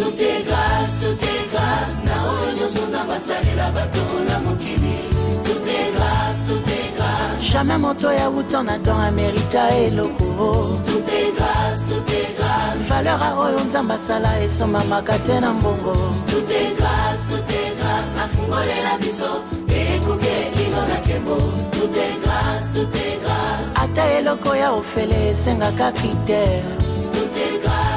Tout est grâce, na oyo nzamba salela bato na mokili. Tout est grâce. Jamais moto ya wuta na don Amerita eloko. Tout est grâce. Valeur a oyo nzamba sala esoma makate na mbongo. Tout est grâce. Afungolela biso, ekuke kino na kembo. Tout est grâce. Ata eloko ya ofele sengaka critère. Tout est grâce.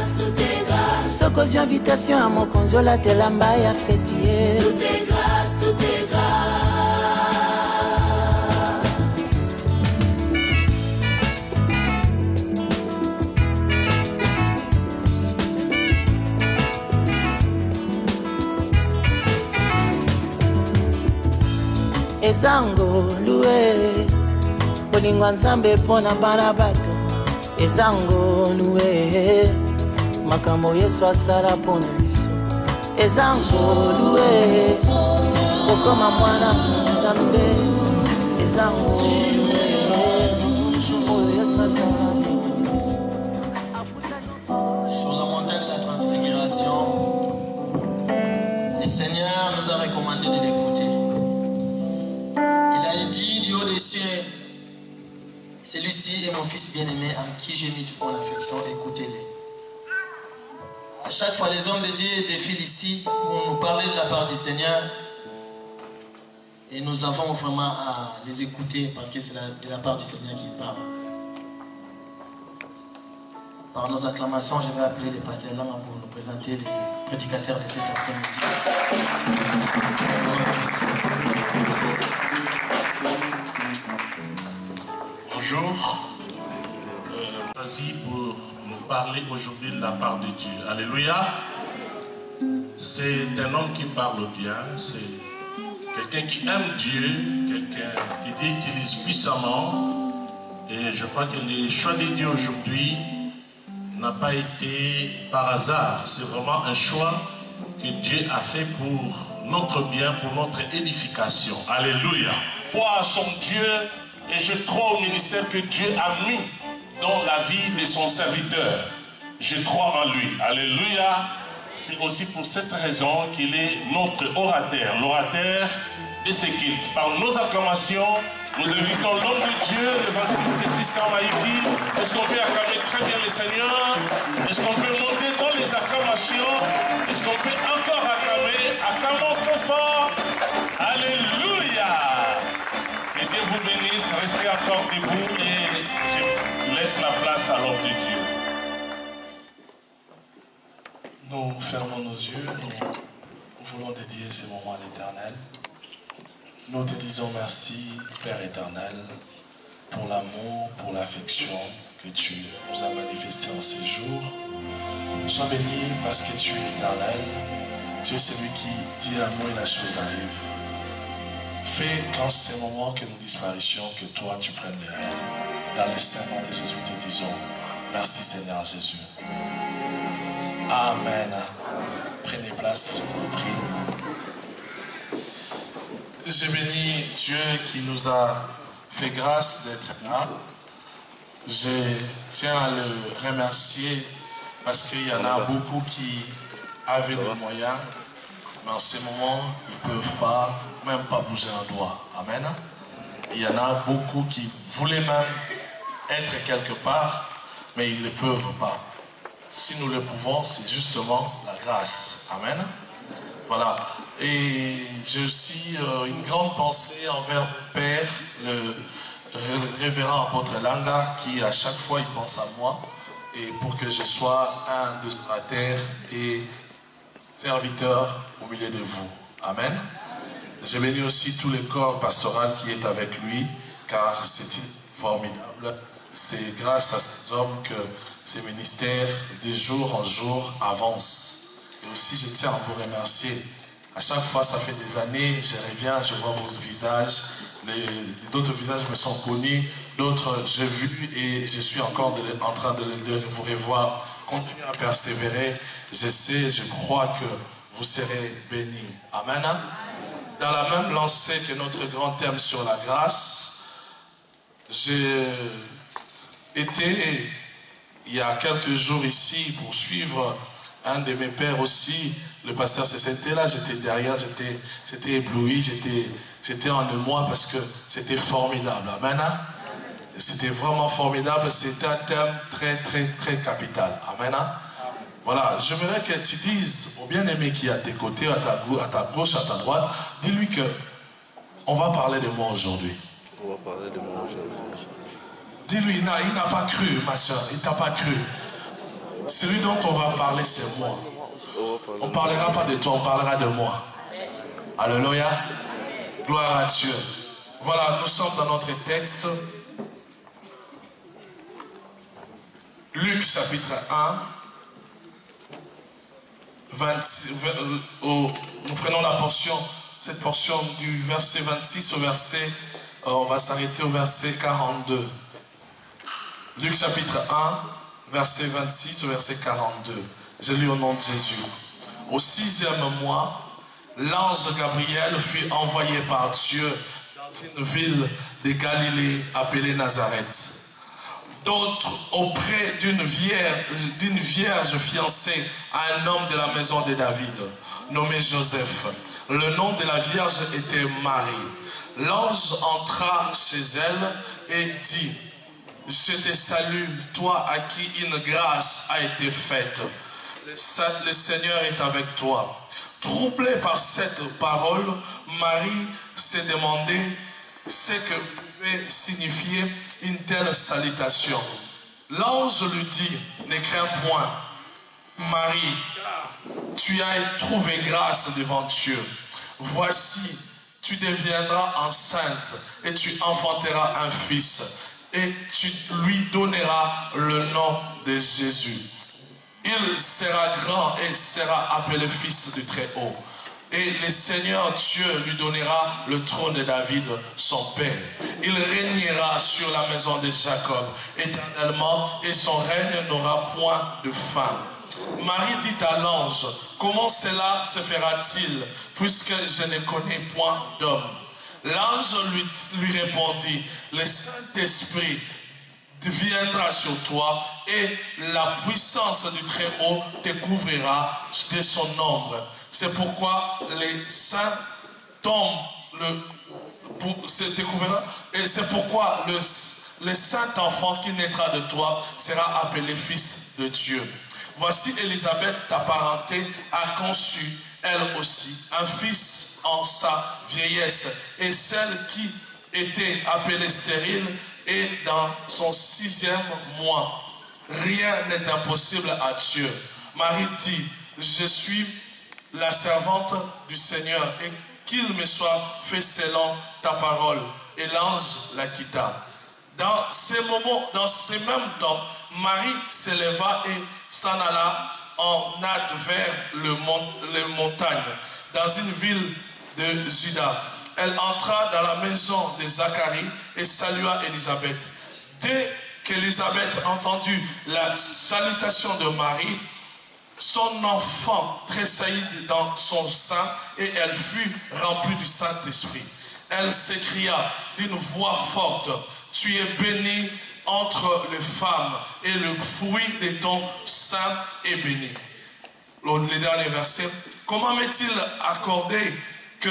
Sokozi invitation à mon konzo la telamba ya fêtier. Tout est grâce. Ezango loué, bolingwa nzambe pona bana bato. Ezango loué, makambo Yesu asala pona biso. Ezango loué, kokoma mwana nzambe. Ezango loué, oyo Yesu asala pona biso. Sur la montagne de la transfiguration, le Seigneur nous a recommandé de l'écouter. Il a dit du haut des cieux, celui-ci est mon fils bien-aimé en qui j'ai mis toute mon affection, écoutez-le. À chaque fois, les hommes de Dieu défilent ici pour nous parler de la part du Seigneur. Et nous avons vraiment à les écouter parce que c'est de la part du Seigneur qu'ils parlent. Par nos acclamations, je vais appeler les pasteurs Lama pour nous présenter les prédicateurs de cet après-midi. Bonjour. Choisi pour nous parler aujourd'hui de la part de Dieu. Alléluia. C'est un homme qui parle bien. C'est quelqu'un qui aime Dieu, quelqu'un qui Dieu utilise puissamment. Et je crois que le choix de Dieu aujourd'hui n'a pas été par hasard. C'est vraiment un choix que Dieu a fait pour notre bien, pour notre édification. Alléluia. Je crois à son Dieu et je crois au ministère que Dieu a mis dans la vie de son serviteur. Je crois en lui. Alléluia. C'est aussi pour cette raison qu'il est notre orateur, l'orateur de ce culte. Par nos acclamations, nous invitons l'homme de Dieu, l'évangéliste Christian Maïki. Est-ce qu'on peut acclamer très bien le Seigneur? Est-ce qu'on peut monter dans les acclamations? Est-ce qu'on peut encore acclamer? Acclamons très fort. Alléluia. Que Dieu vous bénisse. Restez encore debout et je laisse la place à l'homme de Dieu. Nous fermons nos yeux, nous voulons dédier ce moment à l'Éternel. Nous te disons merci, Père éternel, pour l'amour, pour l'affection que tu nous as manifesté en ces jours. Sois béni parce que tu es éternel. Tu es celui qui dit un mot et la chose arrive. Fais qu'en ces moments que nous disparaissions, que toi tu prennes les rênes. Dans le Saint-Nom de Jésus, nous te disons merci Seigneur Jésus. Amen. Prenez place, je vous en prie. Je bénis Dieu qui nous a fait grâce d'être là. Je tiens à le remercier parce qu'il y en a beaucoup qui avaient les moyens, mais en ce moment, ils ne peuvent pas, même pas bouger un doigt. Amen. Il y en a beaucoup qui voulaient même être quelque part, mais ils ne peuvent pas. Si nous le pouvons, c'est justement la grâce. Amen. Voilà. Et j'ai aussi une grande pensée envers mon père, le révérend apôtre Langa, qui à chaque fois il pense à moi, et pour que je sois un de la terre et serviteur au milieu de vous. Amen. Je bénis aussi tout le corps pastoral qui est avec lui, car c'est formidable. C'est grâce à ces hommes que ces ministères, de jour en jour, avancent. Et aussi, je tiens à vous remercier. À chaque fois, ça fait des années, je reviens, je vois vos visages. D'autres visages me sont connus, d'autres j'ai vu et je suis encore en train de vous revoir. Continuez à persévérer. Je sais, je crois que vous serez bénis. Amen. Dans la même lancée que notre grand thème sur la grâce, j'ai été il y a quelques jours ici pour suivre un de mes pères aussi, le pasteur c'était là, j'étais derrière, j'étais ébloui, j'étais en émoi parce que c'était formidable. Amen. C'était vraiment formidable, c'était un thème très, très, très capital. Amen. Voilà, j'aimerais que tu dises au bien-aimé qui est à tes côtés, à ta gauche, à ta droite, dis-lui que on va parler de moi aujourd'hui. On va parler de moi aujourd'hui. Dis-lui, il n'a pas cru, ma soeur, il t'a pas cru. Celui dont on va parler, c'est moi. On ne parlera pas de toi, on parlera de moi. Alléluia. Gloire à Dieu. Voilà, nous sommes dans notre texte. Luc chapitre 1. Nous prenons la portion, cette portion du verset 26 au verset, on va s'arrêter au verset 42. Luc chapitre 1, verset 26 au verset 42. Je lis au nom de Jésus. Au 6e mois, l'ange Gabriel fut envoyé par Dieu dans une ville de Galilée appelée Nazareth. D'autres auprès d'une vierge fiancée à un homme de la maison de David, nommé Joseph. Le nom de la vierge était Marie. L'ange entra chez elle et dit, « Je te salue, toi à qui une grâce a été faite. Le Seigneur est avec toi. » Troublée par cette parole, Marie s'est demandé ce que pouvait signifier une telle salutation. L'ange lui dit, ne crains point, Marie, tu as trouvé grâce devant Dieu. Voici, tu deviendras enceinte et tu enfanteras un fils et tu lui donneras le nom de Jésus. Il sera grand et sera appelé fils du Très-Haut. Et le Seigneur Dieu lui donnera le trône de David, son père. Il régnera sur la maison de Jacob éternellement et son règne n'aura point de fin. Marie dit à l'ange, comment cela se fera-t-il puisque je ne connais point d'homme? L'ange lui répondit, le Saint-Esprit viendra sur toi et la puissance du Très-Haut te couvrira de son ombre. C'est pourquoi les saints tombent, et c'est pourquoi le saint enfant qui naîtra de toi sera appelé fils de Dieu. Voici Élisabeth, ta parenté, a conçu, elle aussi, un fils en sa vieillesse, et celle qui était appelée stérile est dans son 6e mois. Rien n'est impossible à Dieu. Marie dit, je suis la servante du Seigneur et qu'il me soit fait selon ta parole. Et l'ange la quitta. Dans ces moments, dans ce même temps, Marie s'éleva et s'en alla en hâte vers les montagnes, dans une ville de Juda. Elle entra dans la maison de Zacharie et salua Élisabeth. Dès qu'Élisabeth entendit la salutation de Marie, son enfant tressaillit dans son sein et elle fut remplie du Saint-Esprit. Elle s'écria d'une voix forte, « Tu es bénie entre les femmes et le fruit de ton sein est béni. » Le dernier verset, « Comment m'est-il accordé que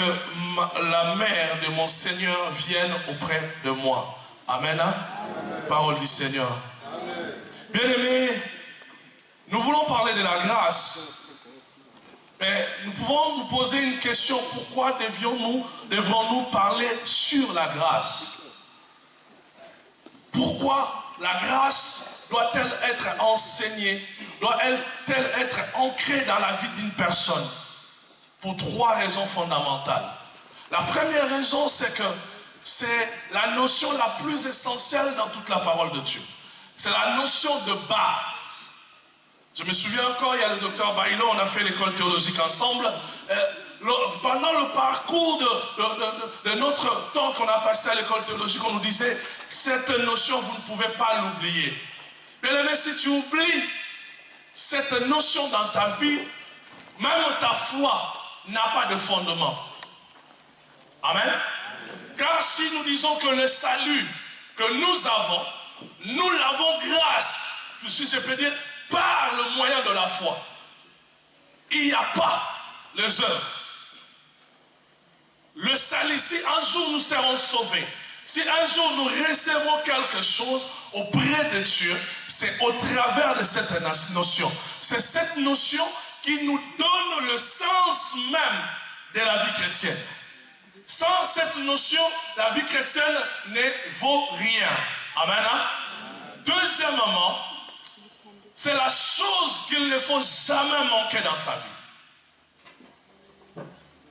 la mère de mon Seigneur vienne auprès de moi? » Amen. Amen. Parole du Seigneur. Bien-aimés, nous voulons parler de la grâce, mais nous pouvons nous poser une question, pourquoi devrons-nous parler sur la grâce? Pourquoi la grâce doit-elle être enseignée, doit-elle être ancrée dans la vie d'une personne? Pour 3 raisons fondamentales. La première raison, c'est que c'est la notion la plus essentielle dans toute la parole de Dieu. C'est la notion de base. Je me souviens encore, il y a le docteur Bailo, on a fait l'école théologique ensemble. Pendant le parcours de notre temps qu'on a passé à l'école théologique, on nous disait, cette notion, vous ne pouvez pas l'oublier. Mais si tu oublies cette notion dans ta vie, même ta foi n'a pas de fondement. Amen. Car si nous disons que le salut que nous l'avons grâce, je peux dire, par le moyen de la foi. il n'y a pas les œuvres. Le salut, si un jour nous serons sauvés, si un jour nous recevons quelque chose auprès de Dieu, c'est au travers de cette notion. C'est cette notion qui nous donne le sens même de la vie chrétienne. Sans cette notion, la vie chrétienne ne vaut rien. Amen. Deuxièmement, c'est la chose qu'il ne faut jamais manquer dans sa vie.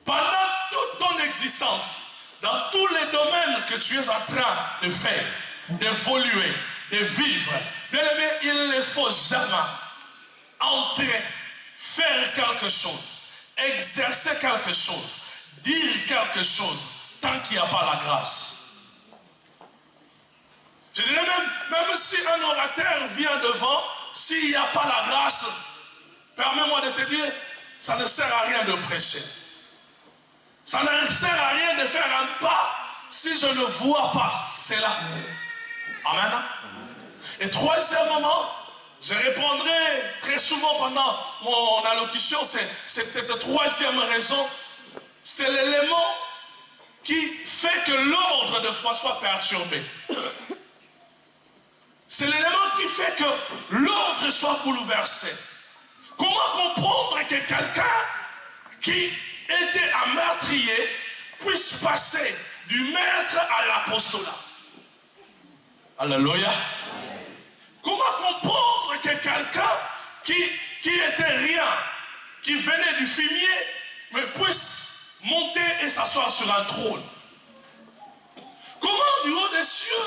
Pendant toute ton existence, dans tous les domaines que tu es en train de faire, d'évoluer, de vivre, bien aimé, il ne faut jamais entrer, faire quelque chose, exercer quelque chose, dire quelque chose, tant qu'il n'y a pas la grâce. Je dirais même si un orateur vient devant, s'il n'y a pas la grâce, permets-moi de te dire, ça ne sert à rien de prêcher. Ça ne sert à rien de faire un pas si je ne vois pas cela. Amen. Et troisièmement, je répondrai très souvent pendant mon allocution, c'est cette troisième raison, c'est l'élément qui fait que l'ordre de foi soit perturbé. C'est l'élément qui fait que l'ordre soit bouleversé. Comment comprendre que quelqu'un qui était un meurtrier puisse passer du maître à l'apostolat? Alléluia. Comment comprendre que quelqu'un qui était rien, qui venait du fumier, mais puisse monter et s'asseoir sur un trône? Comment du haut des cieux,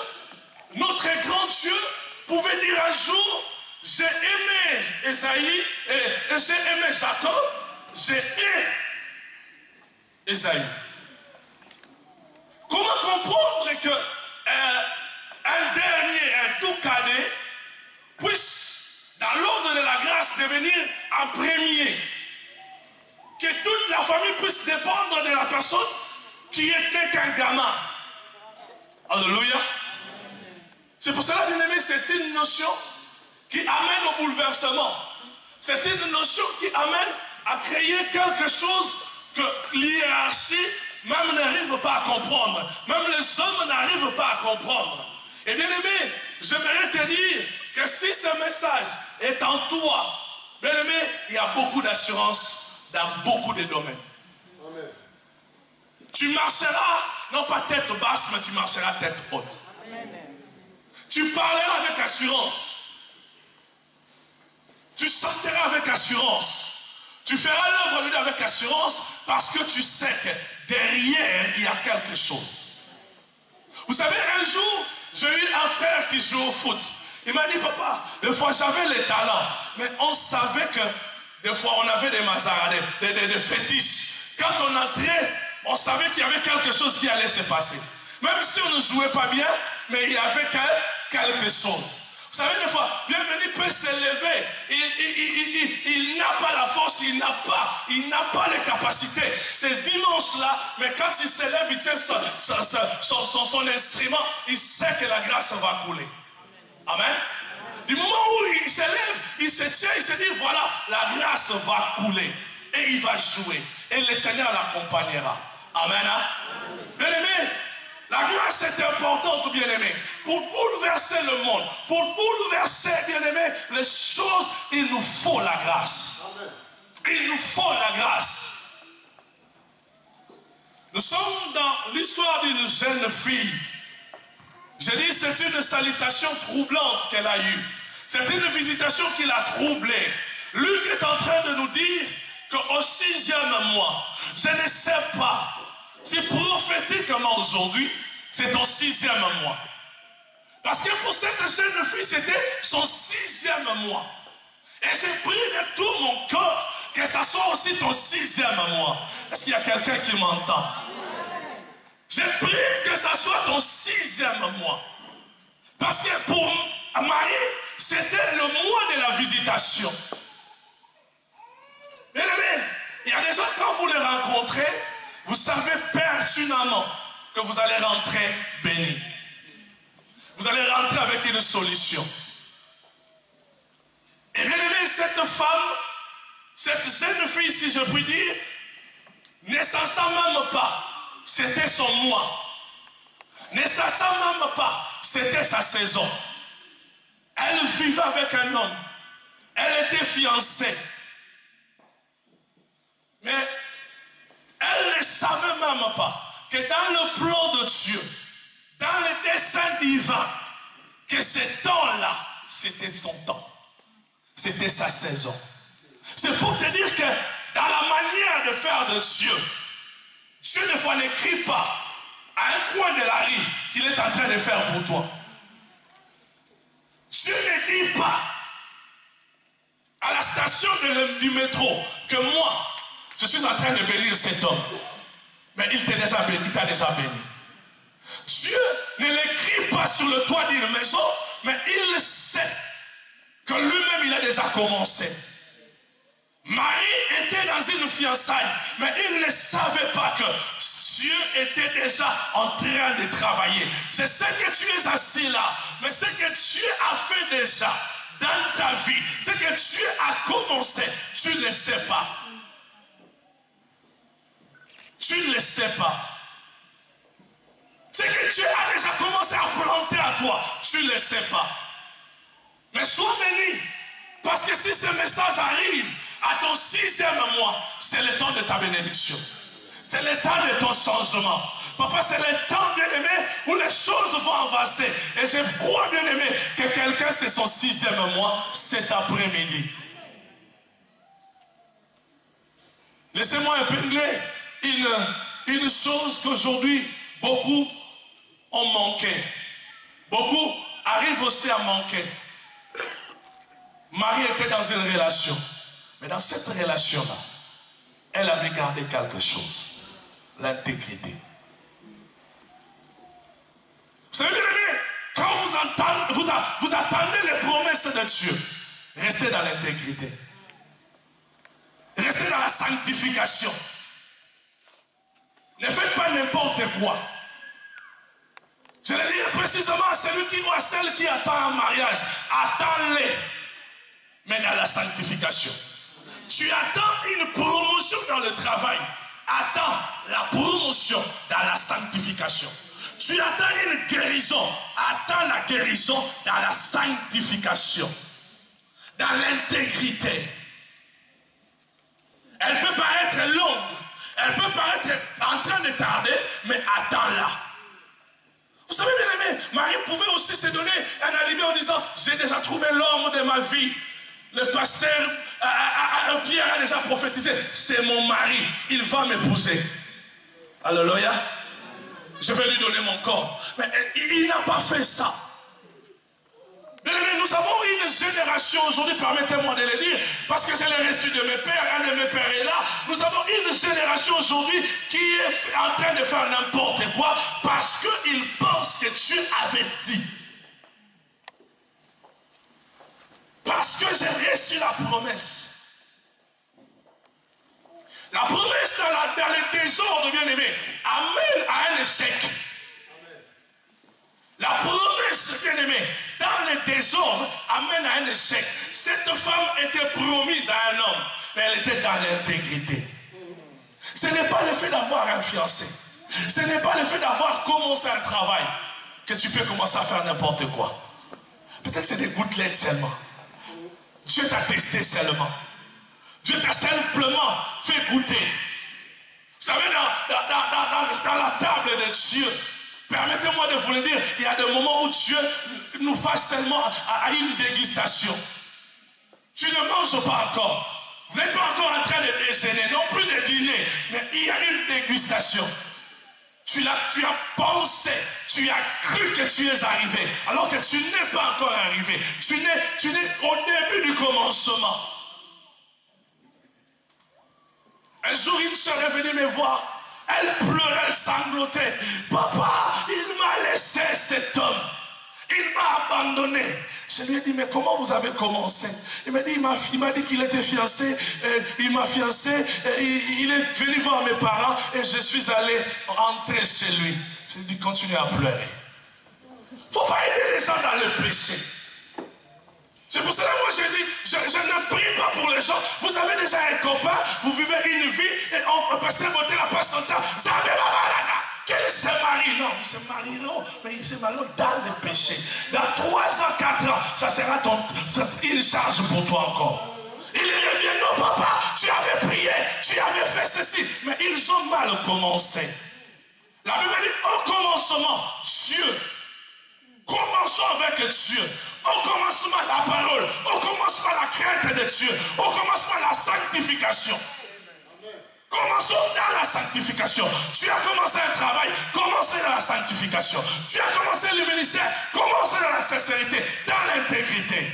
notre grand Dieu pouvait dire un jour, j'ai aimé Esaïe et j'ai aimé Jacob, j'ai aimé Esaïe. Comment comprendre que un dernier, un tout cadet, puisse, dans l'ordre de la grâce, devenir un premier? Que toute la famille puisse dépendre de la personne qui était qu'un gamin. Alléluia. C'est pour cela, bien aimé, c'est une notion qui amène au bouleversement. C'est une notion qui amène à créer quelque chose que l'hiérarchie même n'arrive pas à comprendre. Même les hommes n'arrivent pas à comprendre. Et bien aimé, j'aimerais te dire que si ce message est en toi, bien aimé, il y a beaucoup d'assurance dans beaucoup de domaines. Amen. Tu marcheras, non pas tête basse, mais tu marcheras tête haute. Amen. Tu parleras avec assurance. Tu sortiras avec assurance. Tu feras l'œuvre de Dieu avec assurance parce que tu sais que derrière, il y a quelque chose. Vous savez, un jour, j'ai eu un frère qui joue au foot. Il m'a dit, papa, des fois j'avais les talents, mais on savait que des fois on avait des mazaras, des fétiches. Quand on entrait, on savait qu'il y avait quelque chose qui allait se passer. Même si on ne jouait pas bien, mais il y avait quelque chose. Vous savez, des fois, bienvenu peut s'élever. Il n'a pas la force, il n'a pas les capacités. C'est dimanche-là, mais quand il s'élève, il tient son instrument, il sait que la grâce va couler. Amen. Du moment où il s'élève, il se tient, il se dit, voilà, la grâce va couler. Et il va jouer. Et le Seigneur l'accompagnera. Amen. Bien aimé, la grâce est importante, bien aimé, pour bouleverser le monde, pour bouleverser, bien aimé, les choses, il nous faut la grâce. Il nous faut la grâce. Nous sommes dans l'histoire d'une jeune fille. Je dis, c'est une salutation troublante qu'elle a eue. C'est une visitation qui l'a troublée. Luc est en train de nous dire qu'au 6e mois, je ne sais pas si prophétiquement aujourd'hui, c'est au 6e mois. Parce que pour cette jeune fille, c'était son 6e mois. Et j'ai prié de tout mon cœur que ça soit aussi ton 6e mois. Est-ce qu'il y a quelqu'un qui m'entend? J'ai prié que ça soit ton 6e mois. Parce que pour Marie, c'était le mois de la visitation. Bien aimé, il y a des gens, quand vous les rencontrez, vous savez pertinemment que vous allez rentrer béni. Vous allez rentrer avec une solution. Et bien aimé, cette femme, cette jeune fille, si je puis dire, ne sachant même pas, c'était son mois. Ne sachant même pas, c'était sa saison. Elle vivait avec un homme. Elle était fiancée. Mais elle ne savait même pas que dans le plan de Dieu, dans le dessein divin, que ce temps-là, c'était son temps. C'était sa saison. C'est pour te dire que dans la manière de faire de Dieu, Dieu ne fois n'écrit pas à un coin de la rue qu'il est en train de faire pour toi. Dieu ne dit pas à la station du métro que moi, je suis en train de bénir cet homme. Mais il t'a déjà béni, Dieu ne l'écrit pas sur le toit d'une maison, mais il sait que lui-même il a déjà commencé. Marie était dans une fiançaille, mais il ne savait pas que Dieu était déjà en train de travailler. Je sais que tu es assis là, mais ce que Dieu a fait déjà dans ta vie, ce que Dieu a commencé, tu ne le sais pas. Tu ne le sais pas. Ce que Dieu a déjà commencé à planter à toi, tu ne le sais pas. Mais sois béni, parce que si ce message arrive à ton 6e mois, c'est le temps de ta bénédiction. C'est le temps de ton changement. Papa, c'est le temps, bien-aimé, où les choses vont avancer. Et je crois, bien-aimé, que quelqu'un, c'est son 6e mois cet après-midi. Laissez-moi épingler une chose qu'aujourd'hui, beaucoup ont manqué. Beaucoup arrivent aussi à manquer. Marie était dans une relation. Mais dans cette relation-là, elle avait gardé quelque chose. L'intégrité. Vous savez, quand vous attendez les promesses de Dieu, restez dans l'intégrité. Restez dans la sanctification. Ne faites pas n'importe quoi. Je le dis précisément à celui qui ou à celle qui attend un mariage. Attends-les, mais dans la sanctification. Tu attends une promotion dans le travail. Attends la promotion dans la sanctification. Tu attends une guérison. Attends la guérison dans la sanctification. Dans l'intégrité. Elle peut paraître longue. Elle peut paraître en train de tarder, mais attends-la. Vous savez, bien aimé, Marie pouvait aussi se donner un alibi en disant « J'ai déjà trouvé l'homme de ma vie. Le pasteur Pierre a déjà prophétisé. C'est mon mari. Il va m'épouser. » Alléluia. Je vais lui donner mon corps. Mais il n'a pas fait ça. Bien aimé, nous avons une génération aujourd'hui, permettez-moi de le dire, parce que je l'ai reçu de mes pères, un de mes pères est là. Nous avons une génération aujourd'hui qui est en train de faire n'importe quoi parce qu'ils pensent que Dieu avait dit. Parce que j'ai reçu la promesse. La promesse dans le désordre, bien aimé, amène à un échec. La promesse, bien aimé, dans le désordre, amène à un échec. Cette femme était promise à un homme, mais elle était dans l'intégrité. Ce n'est pas le fait d'avoir un fiancé. Ce n'est pas le fait d'avoir commencé un travail que tu peux commencer à faire n'importe quoi. Peut-être c'est des gouttelettes seulement. Dieu t'a testé seulement. Dieu t'a simplement fait goûter. Vous savez, dans la table de Dieu, permettez-moi de vous le dire, il y a des moments où Dieu nous fasse seulement à une dégustation. Tu ne manges pas encore. Vous n'êtes pas encore en train de déjeuner, non plus de dîner, mais il y a une dégustation. Tu as pensé, tu as cru que tu es arrivé, alors que tu n'es pas encore arrivé. Tu n'es au début du commencement. Un jour, une soeur est venue me voir. Elle pleurait, elle sanglotait. Papa, il m'a laissé cet homme. Il m'a abandonné. Je lui ai dit, mais comment vous avez commencé? Il m'a dit, il m'a dit qu'il était fiancé. Il m'a fiancé. Il est venu voir mes parents et je suis allé entrer chez lui. Je lui ai dit, continue à pleurer. Il ne faut pas aider les gens dans le péché. C'est pour cela que moi je dis, je ne prie pas pour les gens. Vous avez déjà un vit et on peut se voter la passe son temps. Quel est ce mari? Non, il se marieront, mais il se marieront dans le péché. Dans 3 ans, 4 ans, ça sera une charge pour toi encore. Ils reviennent, non papa, tu avais prié, tu avais fait ceci, mais ils ont mal commencé. La Bible dit, au commencement, Dieu. Commençons avec Dieu. Au commencement, la parole. Au commencement, la crainte de Dieu. Au commencement, la sanctification. Commençons dans la sanctification. Tu as commencé un travail, commencez dans la sanctification. Tu as commencé le ministère, commencez dans la sincérité, dans l'intégrité.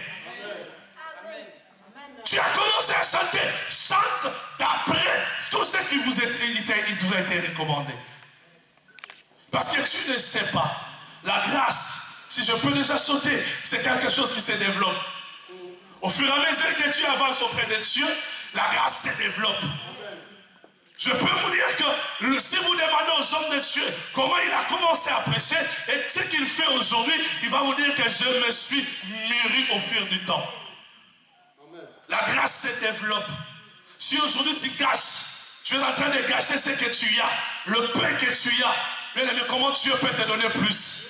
Tu as commencé à chanter, chante d'après tout ce qui vous a été recommandé. Parce que tu ne sais pas, la grâce, si je peux déjà sauter, c'est quelque chose qui se développe. Au fur et à mesure que tu avances auprès de Dieu, la grâce se développe. Je peux vous dire que si vous demandez aux hommes de Dieu comment il a commencé à prêcher et ce qu'il fait aujourd'hui, il va vous dire que je me suis mûri au fur du temps. La grâce se développe. Si aujourd'hui tu gâches, tu es en train de gâcher ce que tu as, le pain que tu as, bien aimé, comment Dieu peut te donner plus?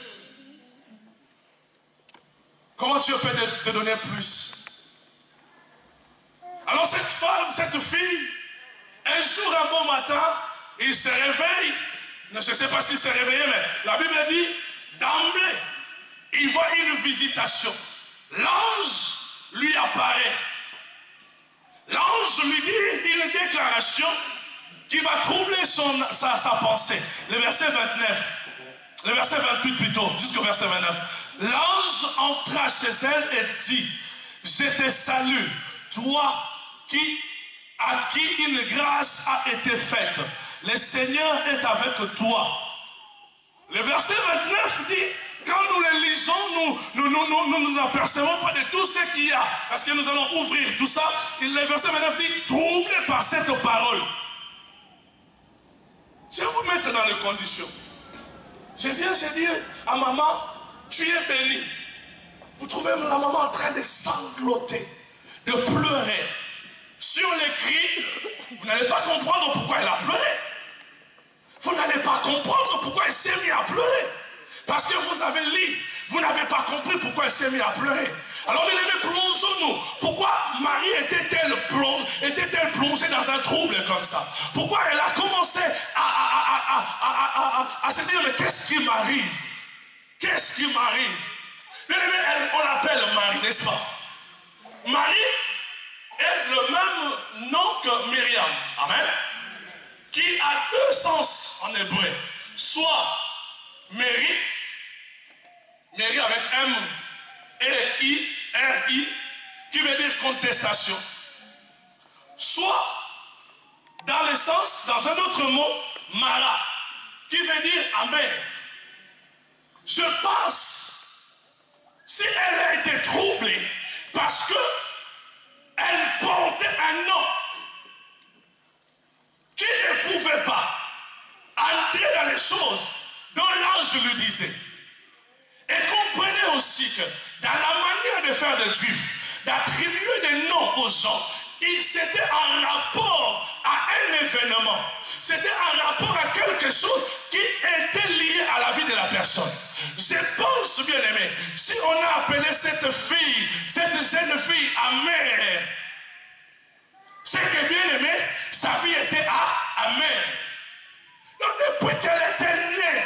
Comment Dieu peut te donner plus? Alors cette femme, cette fille, un jour, un bon matin, il se réveille. Je ne sais pas s'il s'est réveillé, mais la Bible dit, d'emblée, il voit une visitation. L'ange lui apparaît. L'ange lui dit une déclaration qui va troubler sa pensée. Le verset 29, le verset 28 plutôt, jusqu'au verset 29. L'ange entra chez elle et dit, je te salue, toi à qui une grâce a été faite. Le Seigneur est avec toi. Le verset 29 dit, quand nous le lisons, nous n'apercevons pas de tout ce qu'il y a. Parce que nous allons ouvrir tout ça. Et le verset 29 dit, troublé par cette parole. Je vais vous mettre dans les conditions. Je viens, je dis à maman, tu es bénie. Vous trouvez la maman en train de sangloter, de pleurer. Si on l'écrit, vous n'allez pas comprendre pourquoi elle a pleuré. Vous n'allez pas comprendre pourquoi elle s'est mise à pleurer. Parce que vous avez lu, vous n'avez pas compris pourquoi elle s'est mise à pleurer. Alors, bien aimés, plongeons-nous. Pourquoi Marie était-elle plongée dans un trouble comme ça? Pourquoi elle a commencé à se dire, mais qu'est-ce qui m'arrive? Qu'est-ce qui m'arrive? Bien aimés, on l'appelle Marie, n'est-ce pas? Marie est le même nom que Myriam. Amen. Qui a 2 sens en hébreu. Soit Mary, Mary avec M-E-I-R-I, qui veut dire contestation. Soit, dans le sens, dans un autre mot, Mara, qui veut dire amère. Je pense, si elle a été troublée, parce que elle portait un nom qui ne pouvait pas entrer dans les choses dont l'ange lui disait. Et comprenez aussi que dans la manière de faire des juifs, d'attribuer des noms aux gens, c'était en rapport à un événement. C'était en rapport à quelque chose qui était lié à la vie de la personne. Je pense, bien aimé, si on a appelé cette fille, cette jeune fille amère, c'est que bien aimé, sa vie était amère. Donc depuis qu'elle était née,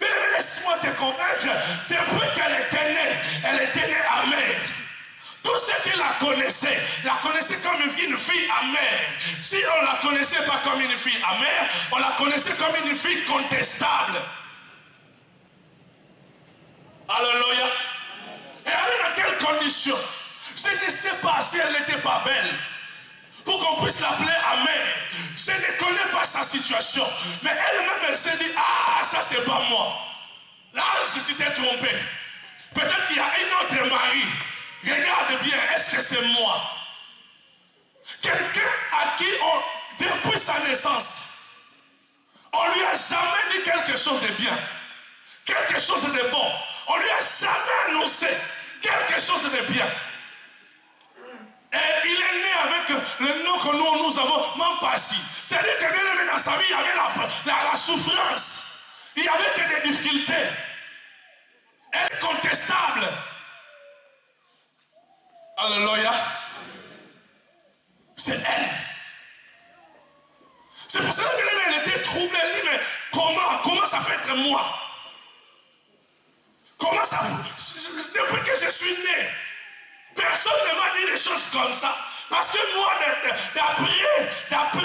bien aimé, laisse-moi te convaincre, depuis qu'elle était née amère. Tous ceux qui la connaissaient comme une fille amère. Si on ne la connaissait pas comme une fille amère, on la connaissait comme une fille contestable. Alléluia. Et elle dans quelles conditions? Je ne sais pas si elle n'était pas belle, pour qu'on puisse l'appeler amère. Je ne connais pas sa situation. Mais elle-même, elle s'est dit, ah, ça c'est pas moi. Là, je t'ai trompé. Peut-être qu'il y a un autre mari. Regarde bien, est-ce que c'est moi? Quelqu'un à qui, depuis sa naissance, on ne lui a jamais dit quelque chose de bien, quelque chose de bon. On ne lui a jamais annoncé quelque chose de bien. Et il est né avec le nom que nous avons, même pas si. C'est-à-dire que bien aimé dans sa vie, il y avait la souffrance. Il y avait que des difficultés. Incontestable. Alléluia. C'est elle. C'est pour cela qu'elle était troublée. Elle dit, mais comment ça peut être moi? Comment ça peut... Depuis que je suis né, personne ne m'a dit des choses comme ça. Parce que moi, d'après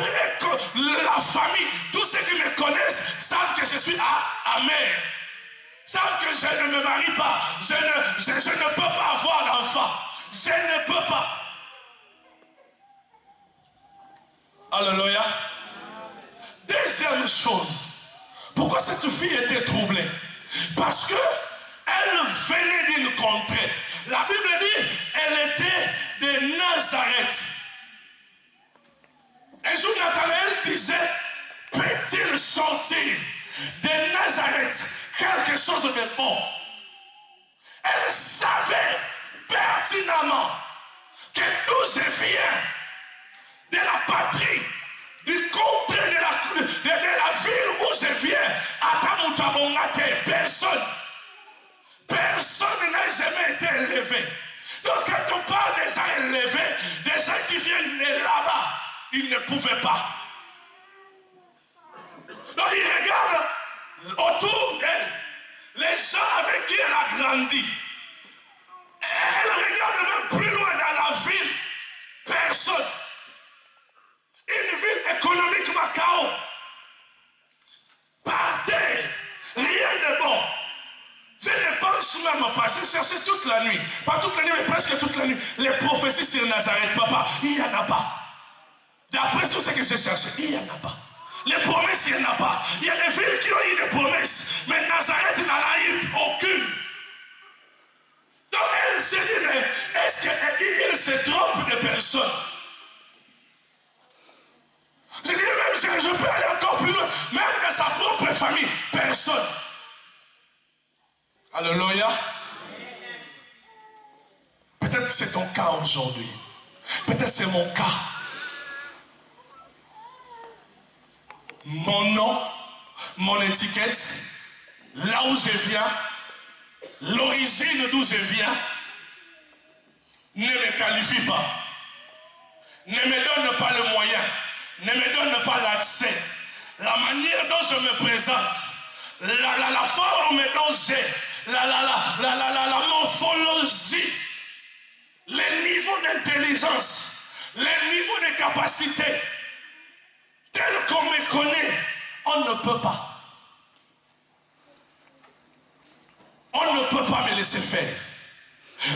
la famille, tous ceux qui me connaissent savent que je suis amer. Savent que je ne me marie pas. Je ne peux pas avoir d'enfant. Je ne peux pas. Alléluia. Deuxième chose. Pourquoi cette fille était troublée? Parce que elle venait d'une contrée. La Bible dit, elle était de Nazareth. Un jour, Nathanaël disait, peut-il sortir de Nazareth quelque chose de bon? Elle savait pertinemment que d'où je viens, de la patrie, du contrée de la ville où je viens, à Tamutabongate, personne n'a jamais été élevé. Donc quand on parle des gens élevés, des gens qui viennent de là-bas, ils ne pouvaient pas. Donc ils regardent autour d'elle, les gens avec qui elle a grandi. Elle regarde même plus loin dans la ville, personne. Une ville économiquement chaos. Par terre, rien de bon. Je ne pense même pas, j'ai cherché toute la nuit, pas toute la nuit, mais presque toute la nuit, les prophéties sur Nazareth, papa, il n'y en a pas. D'après tout ce que j'ai cherché, il n'y en a pas. Les promesses, il n'y en a pas. Il y a des villes qui ont eu des promesses, mais Nazareth n'en a eu aucune. Donc elle s'est dit, mais est-ce qu'il se trompe de personne? Je dis même, je peux aller encore plus loin, même dans sa propre famille, personne. Alléluia. Peut-être que c'est ton cas aujourd'hui. Peut-être c'est mon cas. Mon nom, mon étiquette, là où je viens, l'origine d'où je viens, ne me qualifie pas. Ne me donne pas le moyen. Ne me donne pas l'accès. La manière dont je me présente, la forme dont j'ai, la morphologie, les niveaux d'intelligence, les niveaux de capacité, tel qu'on me connaît, on ne peut pas. On ne peut pas me laisser faire.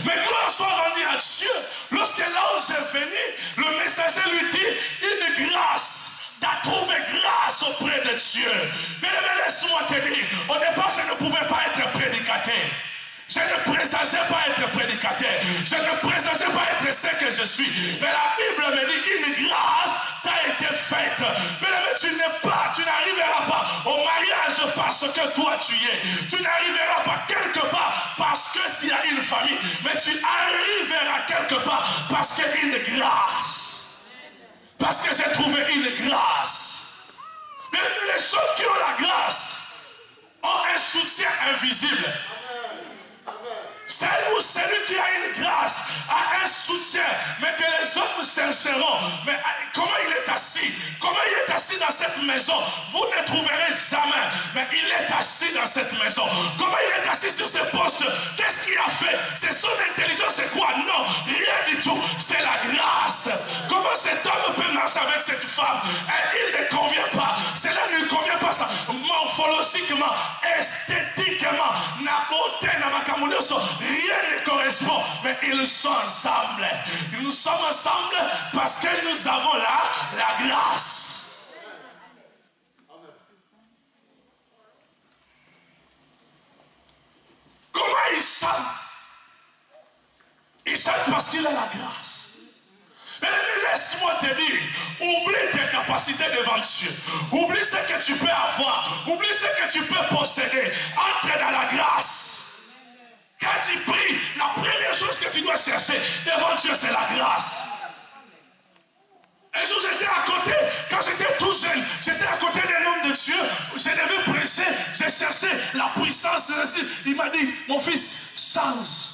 Mais gloire soit rendue à Dieu. Lorsque l'ange est venu, le messager lui dit une grâce. Tu as trouvé grâce auprès de Dieu. Mais laisse-moi te dire, au départ, je ne pouvais pas être prédicateur. Je ne présageais pas être prédicateur. Je ne présageais pas être ce que je suis. Mais la Bible me dit, une grâce t'a été faite. Mais tu n'arriveras pas au mariage parce que toi tu y es. Tu n'arriveras pas quelque part parce que tu as une famille. Mais tu arriveras quelque part parce qu'il y a une grâce. Parce que j'ai trouvé une grâce. Mais les gens qui ont la grâce ont un soutien invisible. Celle ou celui qui a une grâce a un soutien, mais que les hommes chercheront. Mais comment il est assis? Comment il est assis dans cette maison? Vous ne trouverez jamais. Mais il est assis dans cette maison. Comment il est assis sur ce poste? Qu'est-ce qu'il a fait? C'est son intelligence, c'est quoi? Non, rien du tout. C'est la grâce. Comment cet homme peut marcher avec cette femme? Il ne convient pas. Cela ne lui convient pas. Ça. Morphologiquement, esthétiquement, na beauté, na makamunoso. Rien ne correspond, mais ils sont ensemble. Nous sommes ensemble parce que nous avons la grâce. Comment ils chantent? Ils chantent parce qu'il a la grâce. Mais laisse-moi te dire, oublie tes capacités devant Dieu. Oublie ce que tu peux avoir. Oublie ce que tu peux posséder. Entre dans la grâce. Quand tu pries, la première chose que tu dois chercher devant Dieu, c'est la grâce. Un jour, j'étais à côté, quand j'étais tout jeune, j'étais à côté d'un homme de Dieu, je devais prêcher, j'ai cherché la puissance. Il m'a dit, mon fils, change.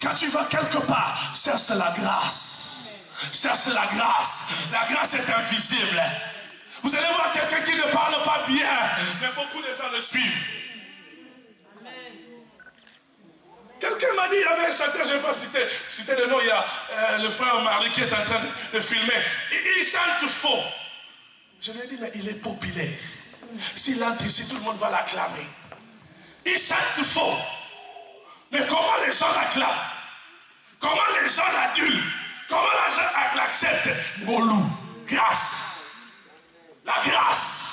Quand tu vas quelque part, cherche la grâce. Cherche la grâce. La grâce est invisible. Vous allez voir quelqu'un qui ne parle pas bien, mais beaucoup de gens le suivent. Quelqu'un m'a dit, il y avait un chanteur, je ne vais pas citer le nom, il y a le frère Marley qui est en train de filmer. Il chante faux. Je lui ai dit, mais il est populaire. S'il entre ici, tout le monde va l'acclamer. Il chante faux. Mais comment les gens l'acclament? Comment les gens l'adulent? Comment les gens l'acceptent? Molou, grâce. La grâce.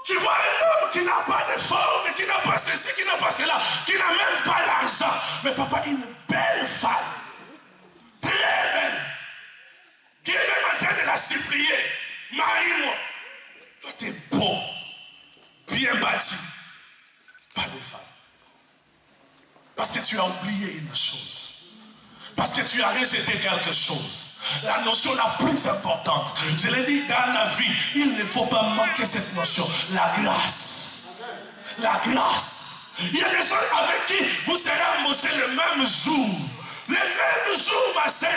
Tu vois un homme qui n'a pas de forme, qui n'a pas ceci, qui n'a pas cela, qui n'a même pas l'argent. Mais papa, une belle femme, très belle, qui est même en train de la supplier. Marie-moi. Toi, tu es beau, bien bâti. Pas de femme. Parce que tu as oublié une chose. Parce que tu as rejeté quelque chose. La notion la plus importante, je l'ai dit dans la vie, il ne faut pas manquer cette notion. La grâce. La grâce. Il y a des gens avec qui vous serez embauchés le même jour. Le même jour, ma sœur.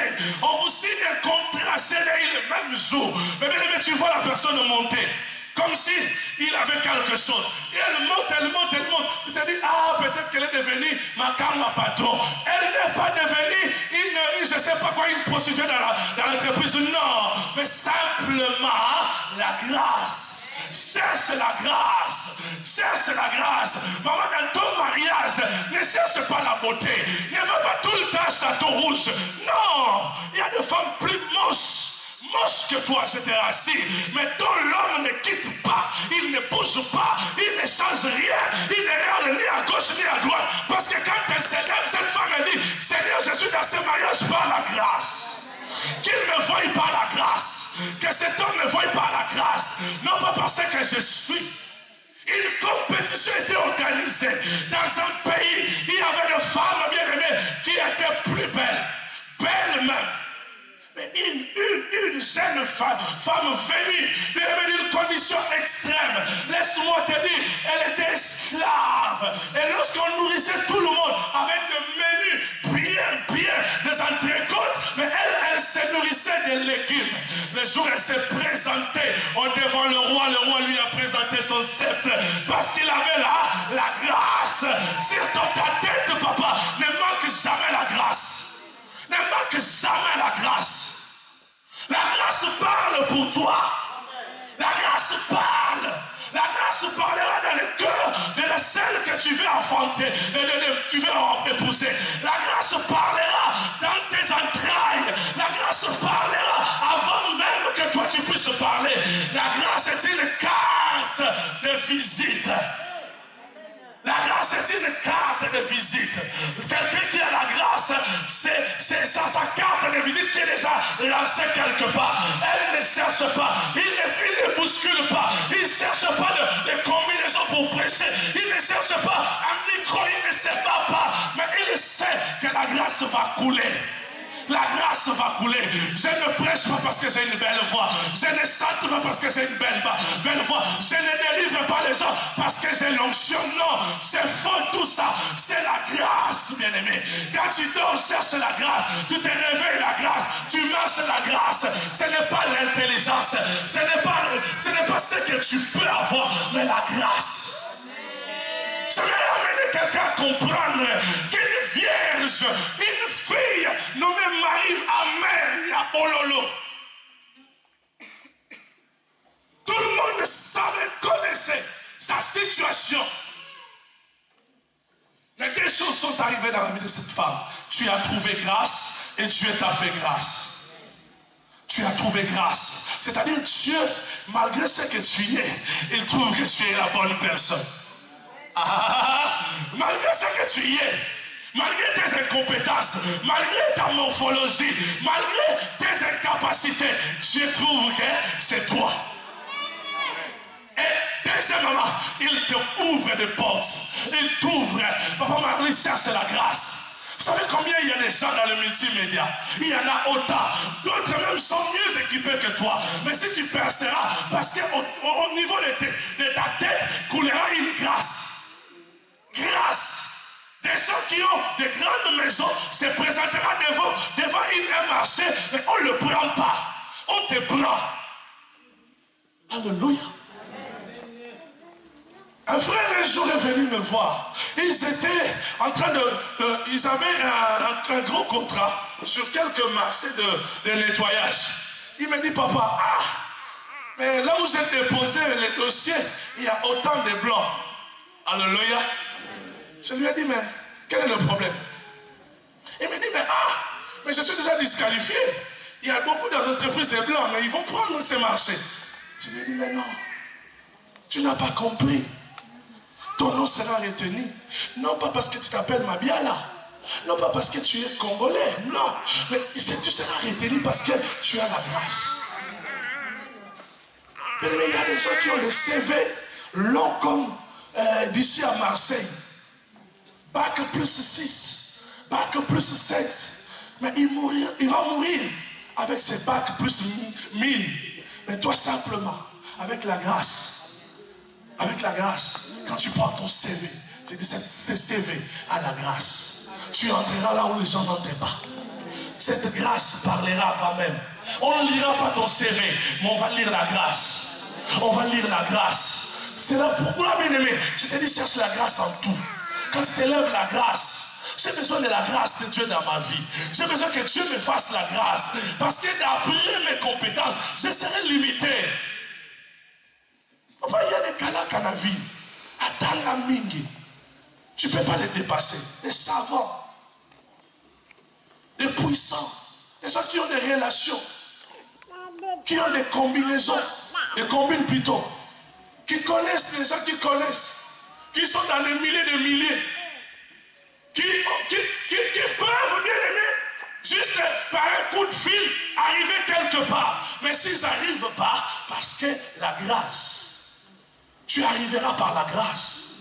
On vous signe un contrat CDI le même jour. Mais bien aimé, tu vois la personne monter. Comme si il avait quelque chose. Et elle monte, elle monte, elle monte. Tu te dis, ah, peut-être qu'elle est devenue ma patron. Elle n'est pas devenue je ne sais pas quoi, une prostituée dans l'entreprise. Non, mais simplement la grâce. Cherche la grâce. Cherche la grâce. Maman, dans ton mariage, ne cherche pas la beauté. Ne va pas tout le temps château rouge. Non, il y a des femmes plus moches que toi, je te rassure, mais dont l'homme ne quitte pas, il ne bouge pas, il ne change rien, il ne regarde ni à gauche ni à droite, parce que quand elle s'élève, cette femme elle dit, Seigneur, je suis dans ce mariage par la grâce. Qu'il me voie par la grâce, que cet homme me voie par la grâce, non pas parce que je suis. Une compétition était organisée dans un pays, il y avait des femmes bien aimées qui étaient plus belles même. Mais une jeune femme venue d'une condition extrême. Laisse-moi te dire, elle était esclave. Et lorsqu'on nourrissait tout le monde avec des menus bien, des entrecôtes, mais elle se nourrissait de légumes. Le jour où elle s'est présentée devant le roi lui a présenté son sceptre parce qu'il avait la grâce. Sur ta tête, papa, ne manque jamais la grâce. Ne manque jamais la grâce. La grâce parle pour toi. La grâce parle. La grâce parlera dans le cœur de la celle que tu veux enfanter, tu veux épouser. La grâce parlera dans tes entrailles. La grâce parlera avant même que toi tu puisses parler. La grâce est une carte de visite. La grâce est une carte de visite. Quelqu'un qui a la grâce, c'est sa carte de visite qui est déjà lancée quelque part. Elle ne cherche pas, il ne bouscule pas, il ne cherche pas de combinaison pour prêcher, il ne cherche pas un micro, il ne sait pas, mais il sait que la grâce va couler. La grâce va couler. Je ne prêche pas parce que j'ai une belle voix. Je ne chante pas parce que j'ai une belle voix. Je ne délivre pas les gens parce que j'ai l'onction. Non, c'est faux tout ça. C'est la grâce, bien-aimé. Quand tu dors, cherche la grâce. Tu te réveilles la grâce. Tu marches la grâce. Ce n'est pas l'intelligence. Ce n'est pas ce que tu peux avoir, mais la grâce. Je vais amener quelqu'un à comprendre qu'une vierge, une fille nommée Marie, Amen, ya Ololo. Tout le monde savait, connaissait sa situation. Mais des choses sont arrivées dans la vie de cette femme. Tu as trouvé grâce et Dieu t'a fait grâce. Tu as trouvé grâce. C'est-à-dire Dieu, malgré ce que tu es, il trouve que tu es la bonne personne. Malgré ce que tu es, malgré tes incompétences, malgré ta morphologie, malgré tes incapacités, Dieu trouve que c'est toi. Et deuxièmement, il te ouvre des portes. Il t'ouvre. Papa Marie cherche la grâce. Vous savez combien il y a des gens dans le multimédia? Il y en a autant. D'autres même sont mieux équipés que toi. Mais si tu perceras, parce qu'au niveau de ta tête coulera une grâce. Grâce. Des gens qui ont de grandes maisons se présenteront devant un marché, mais on ne le prend pas. On te prend. Alléluia. Un frère un jour est venu me voir. Ils étaient en train ils avaient un gros contrat sur quelques marchés de nettoyage. Il me dit, papa, mais là où j'ai déposé les dossiers, il y a autant de blancs. Alléluia. Je lui ai dit, mais quel est le problème? Il me dit, mais je suis déjà disqualifié. Il y a beaucoup d'entreprises de blancs, mais ils vont prendre ces marchés. Je lui ai dit, mais non, tu n'as pas compris. Ton nom sera retenu. Non pas parce que tu t'appelles Mabiala. Non pas parce que tu es congolais. Non. Mais tu seras retenu parce que tu as la grâce. Mais il y a des gens qui ont le CV long comme d'ici à Marseille. Bac plus 6. Bac plus 7. Mais il va mourir avec ses bacs plus 1000. Mais toi simplement, avec la grâce. Avec la grâce, quand tu prends ton CV, c'est ce CV à la grâce. Tu entreras là où les gens n'entrent pas. Cette grâce parlera avant même. On ne lira pas ton CV, mais on va lire la grâce. On va lire la grâce. C'est là pourquoi, bien aimé, je te dis, cherche la grâce en tout. Quand tu t'élèves la grâce, j'ai besoin de la grâce de Dieu dans ma vie. J'ai besoin que Dieu me fasse la grâce. Parce que d'après mes compétences, je serai limité. Enfin, il y a des canards à la vie. Attends la mingi. Tu ne peux pas les dépasser. Des savants. Des puissants. Des gens qui ont des relations. Qui ont des combinaisons. Des combines plutôt. Qui connaissent les gens qui connaissent. Qui sont dans des milliers de milliers. Qui peuvent, bien aimer, juste par un coup de fil, arriver quelque part. Mais s'ils n'arrivent pas, parce que la grâce. Tu arriveras par la grâce.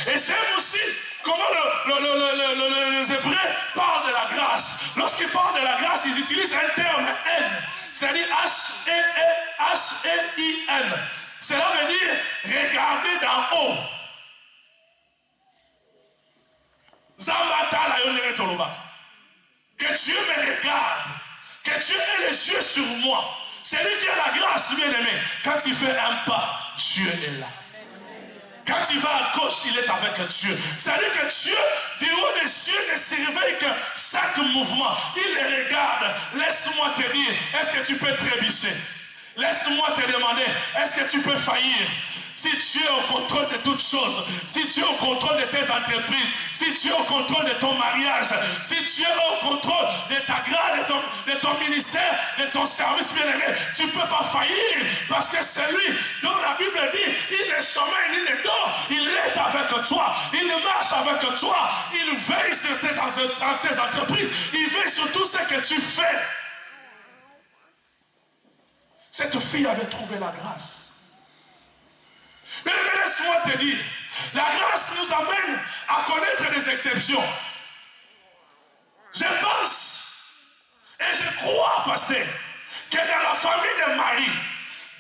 Et j'aime aussi comment les Hébreux parlent de la grâce. Lorsqu'ils parlent de la grâce, ils utilisent un terme N, c'est-à-dire H-E-I-N. Cela veut dire regarder d'en haut. Que Dieu me regarde, que Dieu ait les yeux sur moi. C'est lui qui a la grâce, bien aimé. Quand il fait un pas, Dieu est là. Quand il va à gauche, il est avec Dieu. C'est-à-dire que Dieu, du haut des cieux, ne surveille que chaque mouvement. Il les regarde. Laisse-moi te dire, est-ce que tu peux trébucher? Laisse-moi te demander, est-ce que tu peux faillir? Si tu es au contrôle de toutes choses, si tu es au contrôle de tes entreprises, si tu es au contrôle de ton mariage, si tu es au contrôle de ta grade, de ton ministère, de ton service bien-aimé, tu ne peux pas faillir parce que celui dont la Bible dit, il ne sommeille ni ne dort, il est avec toi, il marche avec toi, il veille sur tes entreprises, il veille sur tout ce que tu fais. Cette fille avait trouvé la grâce. Mais laisse-moi te dire, la grâce nous amène à connaître des exceptions. Je pense et je crois, pasteur, que dans la famille de Marie,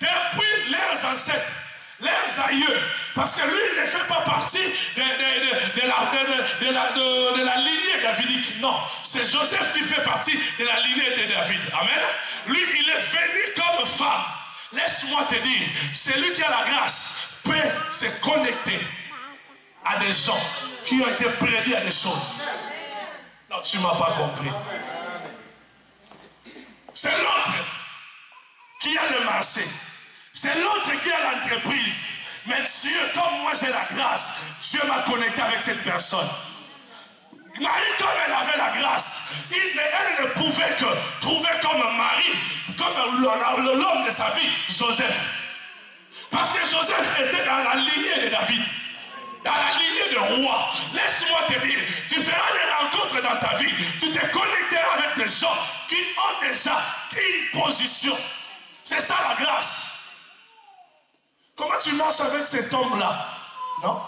depuis leurs ancêtres, leurs aïeux, parce que lui il ne fait pas partie de la lignée davidique. Non, c'est Joseph qui fait partie de la lignée de David. Amen. Lui, il est venu comme femme. Laisse-moi te dire, celui qui a la grâce peut se connecter à des gens qui ont été prédits à des choses. Non, tu ne m'as pas compris. C'est l'autre qui a le marché. C'est l'autre qui a l'entreprise. Mais Dieu, comme moi j'ai la grâce, Dieu m'a connecté avec cette personne. Marie, comme elle avait la grâce, elle ne pouvait que trouver comme mari, comme l'homme de sa vie, Joseph. Parce que Joseph était dans la lignée de David, dans la lignée de roi. Laisse-moi te dire, tu feras des rencontres dans ta vie, tu te connecteras avec des gens qui ont déjà une position. C'est ça la grâce. Comment tu marches avec cet homme-là? Non?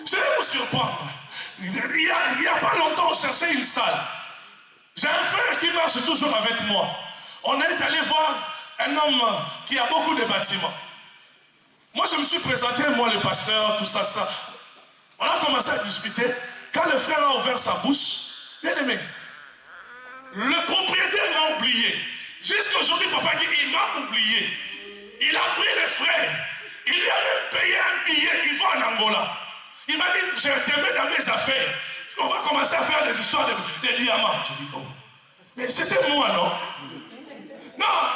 Je vais vous surprendre. Il n'y a pas longtemps, on cherchait une salle. J'ai un frère qui marche toujours avec moi. On est allé voir un homme qui a beaucoup de bâtiments. Moi, je me suis présenté, moi, le pasteur, tout ça, ça. On a commencé à discuter. Quand le frère a ouvert sa bouche, bien aimé, le propriétaire m'a oublié. Jusqu'à aujourd'hui, papa dit, il m'a oublié. Il a pris les frais. Il lui a même payé un billet. Il va en Angola. Il m'a dit, je te mets dans mes affaires. On va commencer à faire des histoires de diamants. Je dis, oh. Mais c'était moi, non? Non.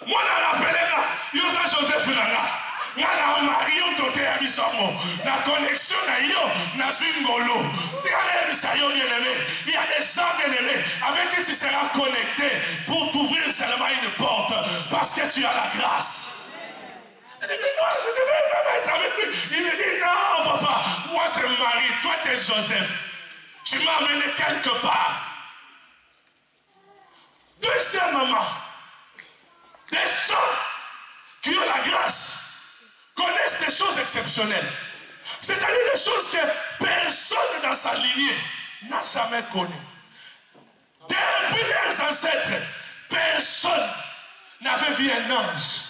Moi, je rappelais là. Yosa Joseph Nanga. Nana Mario Tote Abisomo. La connexion na yo, na Zingolo. Il y a des gens bien aimés avec qui tu seras connecté pour t'ouvrir seulement une porte parce que tu as la grâce. Il dit, moi, je devais même être avec lui. Il me dit, non, papa, moi c'est Marie, toi tu es Joseph. Tu m'as amené quelque part. Deuxièmement, des gens qui ont la grâce connaissent des choses exceptionnelles. C'est-à-dire des choses que personne dans sa lignée n'a jamais connues. Depuis leurs ancêtres, personne n'avait vu un ange.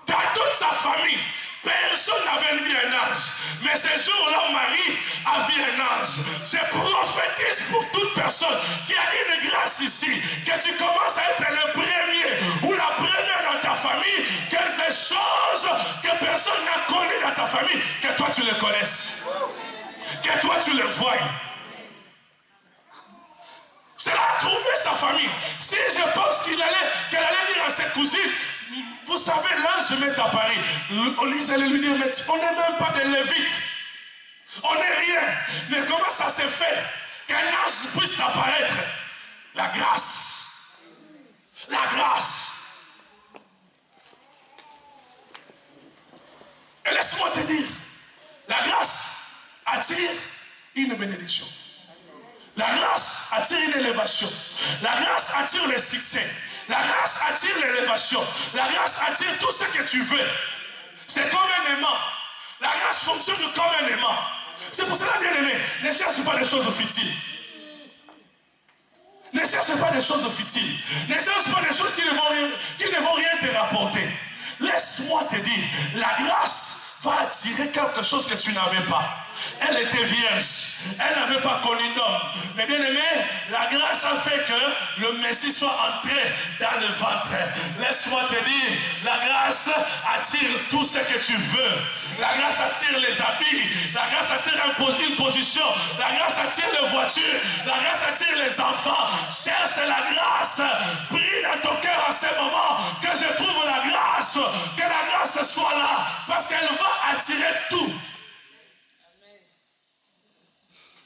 Dans toute sa famille, personne n'avait vu un ange. Mais ce jour-là, Marie a vu un ange. Je prophétise pour toute personne qui a une grâce ici, que tu commences à être le premier ou la première dans ta famille, que des choses que personne n'a connues dans ta famille, que toi tu les connaisses. Que toi tu les voies. Cela a troublé sa famille. Si je pense qu'elle allait dire à ses cousines, vous savez, l'ange m'est apparu. Ils allaient lui dire, mais on n'est même pas des Lévites. On n'est rien. Mais comment ça s'est fait qu'un ange puisse apparaître? La grâce. La grâce. Et laisse-moi te dire, la grâce attire une bénédiction. La grâce attire une élévation. La grâce attire le succès. La grâce attire l'élévation. La grâce attire tout ce que tu veux. C'est comme un aimant. La grâce fonctionne comme un aimant. C'est pour cela, bien aimé, ne cherche pas des choses futiles. Ne cherche pas des choses futiles. Ne cherche pas des choses qui ne vont rien te rapporter. Laisse-moi te dire, la grâce va attirer quelque chose que tu n'avais pas. Elle était vierge. Elle n'avait pas connu d'homme. Mais bien aimé, la grâce a fait que le Messie soit entré dans le ventre. Laisse-moi te dire, la grâce attire tout ce que tu veux. La grâce attire les habits. La grâce attire une position. La grâce attire les voitures. La grâce attire les enfants. Cherche la grâce. Prie dans ton cœur à ce moment que je trouve la grâce. Que la grâce soit là. Parce qu'elle va attirer tout.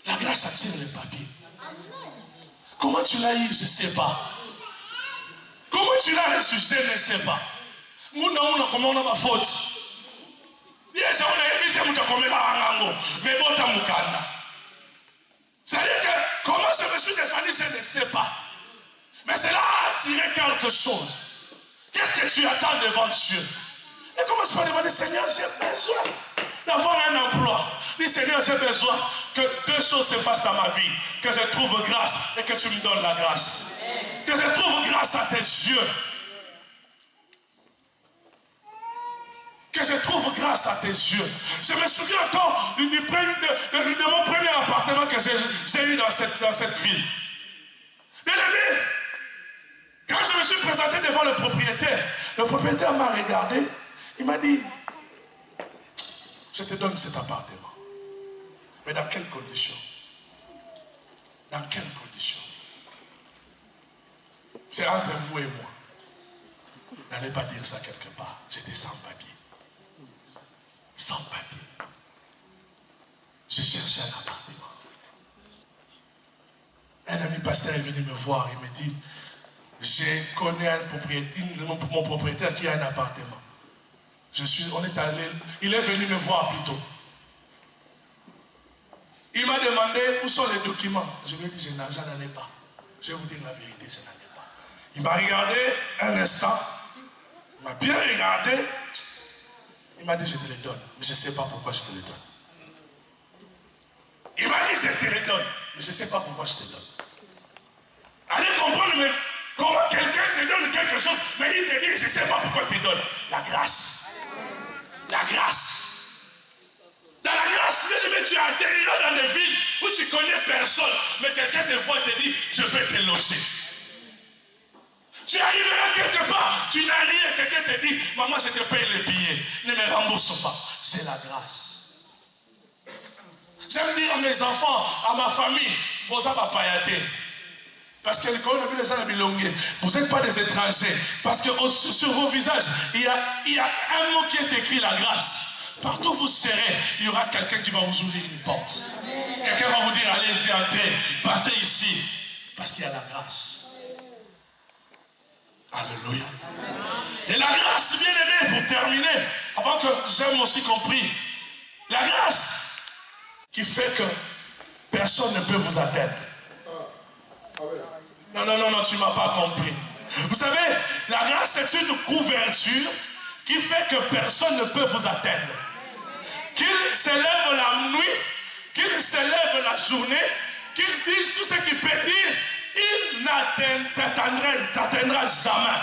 La grâce attire les papiers. Comment tu l'as eu, je ne sais pas. Comment tu l'as reçu, je ne sais pas. Comment on a ma faute. C'est-à-dire que comment je me suis défendu, je ne sais pas. Mais cela a attiré quelque chose. Qu'est-ce que tu attends devant Dieu? Et commence par demander, Seigneur, j'ai besoin d'avoir un emploi. Dis, Seigneur, j'ai besoin que deux choses se fassent dans ma vie. Que je trouve grâce et que tu me donnes la grâce. Que je trouve grâce à tes yeux. Que je trouve grâce à tes yeux. Je me souviens encore de mon premier appartement que j'ai eu dans cette ville. Bien aimé, quand je me suis présenté devant le propriétaire m'a regardé. Il m'a dit, je te donne cet appartement. Mais dans quelles conditions? Dans quelles conditions? C'est entre vous et moi. N'allez pas dire ça quelque part. J'étais sans papier. Sans papier. Je cherchais un appartement. Un ami pasteur est venu me voir. Il me dit, j'ai connu mon propriétaire qui a un appartement. Il est venu me voir plus tôt. Il m'a demandé où sont les documents. Je lui ai dit, j'en ai pas. Je vais vous dire la vérité, je n'en ai pas. Il m'a regardé un instant. Il m'a bien regardé. Il m'a dit, je te les donne. Mais je ne sais pas pourquoi je te les donne. Il m'a dit, je te le donne. Mais je ne sais pas pourquoi je te donne. Allez comprendre, mais comment quelqu'un te donne quelque chose, mais il te dit, je ne sais pas pourquoi il te donne. La grâce. La grâce. Dans la grâce, tu es atterri dans des villes où tu ne connais personne, mais quelqu'un te voit et te dit, je vais te loger. Tu arriveras quelque part, tu n'as rien, quelqu'un te dit, maman, je te paye le billet, ne me rembourse pas. C'est la grâce. J'aime dire à mes enfants, à ma famille, vous n'avez pas payaté. Parce que vous n'êtes pas des étrangers. Parce que sur vos visages, il y a un mot qui est écrit, la grâce. Partout où vous serez, il y aura quelqu'un qui va vous ouvrir une porte. Quelqu'un va vous dire, allez-y, entrez, passez ici. Parce qu'il y a la grâce. Alléluia. Et la grâce, bien aimé, pour terminer, avant que j'aime aussi compris, la grâce qui fait que personne ne peut vous atteindre. Non, tu ne m'as pas compris. Vous savez, la grâce, c'est une couverture qui fait que personne ne peut vous atteindre. Qu'il se lève la nuit, qu'il se lève la journée, qu'il dise tout ce qu'il peut dire, il ne t'atteindra jamais.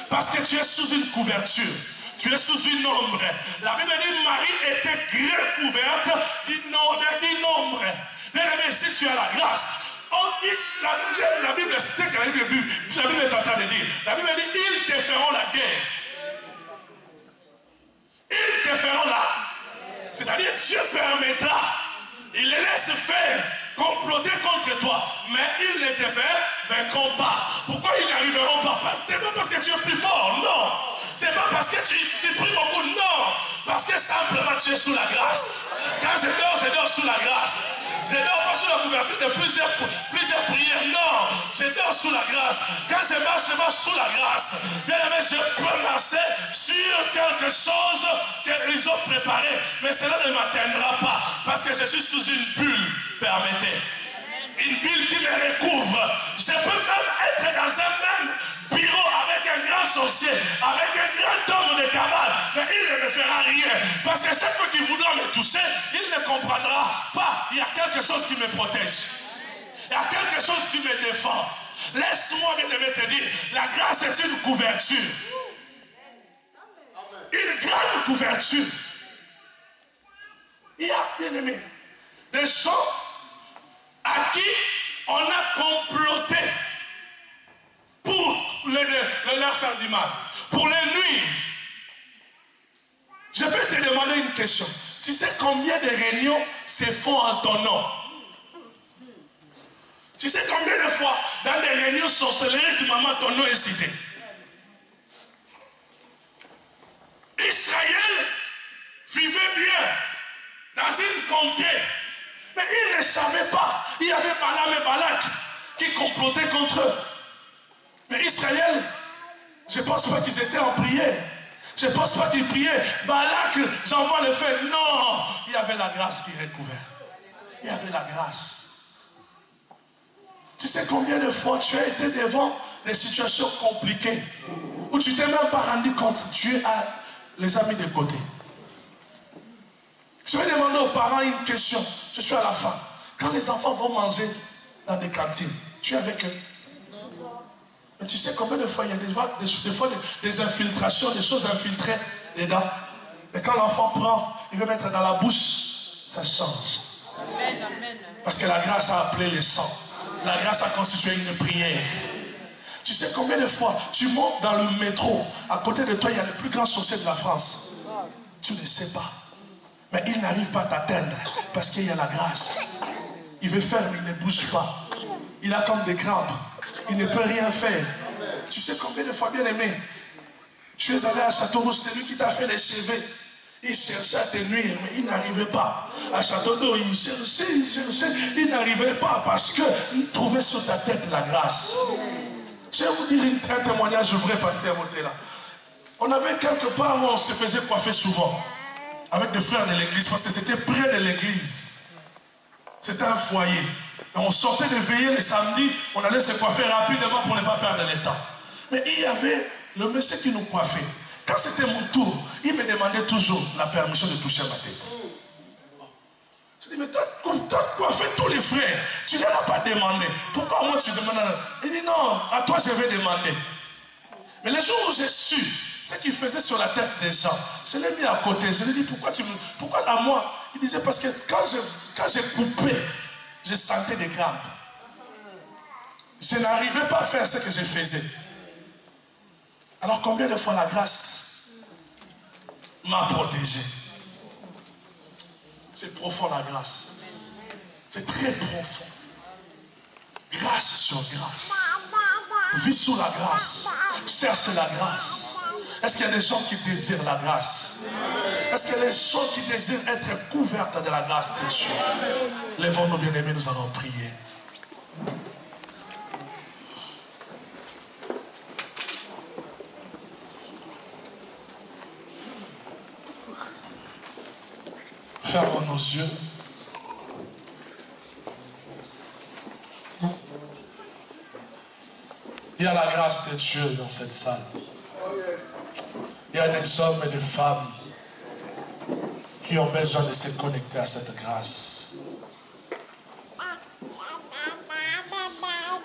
Parce que tu es sous une couverture. Tu es sous une ombre. La Bible dit Marie était très couverte d'une ombre. Mais si tu as la grâce, la Bible, c'est ce que la Bible est en train de dire. La Bible dit, ils te feront la guerre. Ils te feront la. C'est-à-dire, Dieu permettra. Il les laisse faire, comploter contre toi. Mais ils ne te vaincront pas. Pourquoi ils n'arriveront pas? C'est pas parce que tu es plus fort, non. C'est pas parce que tu pries beaucoup, non. Parce que simplement tu es sous la grâce. Quand je dors sous la grâce. Je ne dors pas sous la couverture de plusieurs prières, non. Je dors sous la grâce. Quand je marche sous la grâce. Bien aimé, je peux marcher sur quelque chose qu'ils ont préparé. Mais cela ne m'atteindra pas. Parce que je suis sous une bulle, permettez. Une bulle qui me recouvre. Je peux même être dans un même bureau avec un grand sorcier, avec un grand homme de cabale, mais il ne me fera rien. Parce que chaque fois qu'il voudra me toucher, il ne comprendra pas. Il y a quelque chose qui me protège. Il y a quelque chose qui me défend. Laisse-moi bien te dire, la grâce est une couverture. Une grande couverture. Il y a, bien aimé, des gens à qui on a comploté pour leur faire du mal, pour les nuire. Je peux te demander une question. Tu sais combien de réunions se font en ton nom? Tu sais combien de fois dans des réunions sorcelleries, maman, ton nom est cité? Israël vivait bien dans une contrée, mais ils ne savaient pas. Il y avait Balaam et Balak qui complotaient contre eux. Mais Israël, je ne pense pas qu'ils étaient en prière. Je ne pense pas qu'ils priaient. Balak, j'envoie le feu. Non, il y avait la grâce qui recouvrait. Il y avait la grâce. Tu sais combien de fois tu as été devant des situations compliquées où tu ne t'es même pas rendu compte. Tu as les amis de côté. Je vais demander aux parents une question. Je suis à la fin. Quand les enfants vont manger dans des cantines, tu es avec eux. Mais tu sais combien de fois il y a des fois des infiltrations, des choses infiltrées dedans. Mais quand l'enfant prend, il veut mettre dans la bouche, ça change. Amen, amen. Parce que la grâce a appelé le sang. La grâce a constitué une prière. Tu sais combien de fois tu montes dans le métro, à côté de toi il y a le plus grand sorcier de la France. Tu ne sais pas. Mais il n'arrive pas à t'atteindre parce qu'il y a la grâce. Il veut faire mais il ne bouge pas. Il a comme des crampes. Il ne peut rien faire. Tu sais combien de fois, bien aimé, tu es allé à Châteauroux, c'est lui qui t'a fait les cheveux. Il cherchait à te nuire, mais il n'arrivait pas. À Château-d'Eau, il cherchait, il n'arrivait pas parce qu'il trouvait sur ta tête la grâce. Je vais vous dire un témoignage vrai, pasteur Motela. On avait quelque part où on se faisait coiffer souvent, avec des frères de l'église, parce que c'était près de l'église. C'était un foyer. Et on sortait de veiller le samedi, on allait se coiffer rapidement pour ne pas perdre le temps. Mais il y avait le monsieur qui nous coiffait. Quand c'était mon tour, il me demandait toujours la permission de toucher ma tête. Je dis, mais toi, coiffé tous les frères. Tu ne leur as pas demandé. Pourquoi moi tu demandes? Il dit non, à toi je vais demander. Mais le jour où j'ai su ce qu'il faisait sur la tête des gens, je l'ai mis à côté. Je lui ai dit pourquoi à moi? Il disait parce que quand j'ai coupé, je sentais des crampes. Je n'arrivais pas à faire ce que je faisais. Alors combien de fois la grâce m'a protégé? C'est profond la grâce. C'est très profond. Grâce sur grâce. Vis sous la grâce. Cherche la grâce. Est-ce qu'il y a des gens qui désirent la grâce? Est-ce qu'il y a des gens qui désirent être couvertes de la grâce de Dieu? Lèvons-nous, bien-aimés, nous allons prier. Fermons nos yeux. Il y a la grâce de Dieu dans cette salle. Il y a des hommes et des femmes qui ont besoin de se connecter à cette grâce.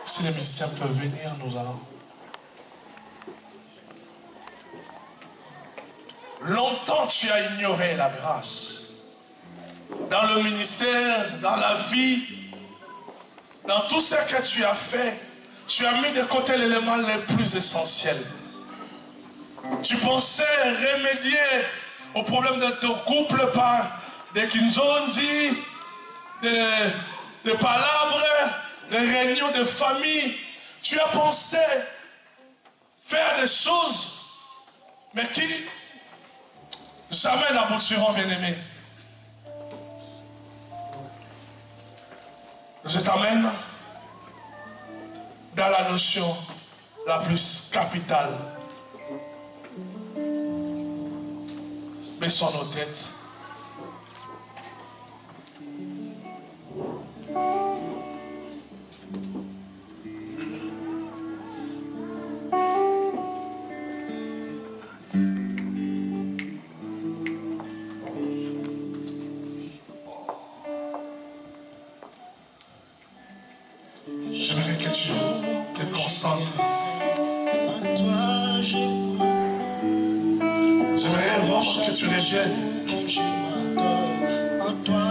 Si les musiciens peuvent venir, nous allons. Longtemps tu as ignoré la grâce. Dans le ministère, dans la vie, dans tout ce que tu as fait, tu as mis de côté l'élément le plus essentiel. Tu pensais remédier au problème de ton couple par des kinzonzi, des palabres, des réunions de famille. Tu as pensé faire des choses, mais qui jamais n'aboutiront, bien-aimés. Je t'amène dans la notion la plus capitale. Baissons nos têtes. J'aimerais que tu te concentres. J'aimerais vraiment que tu reviennes. En toi,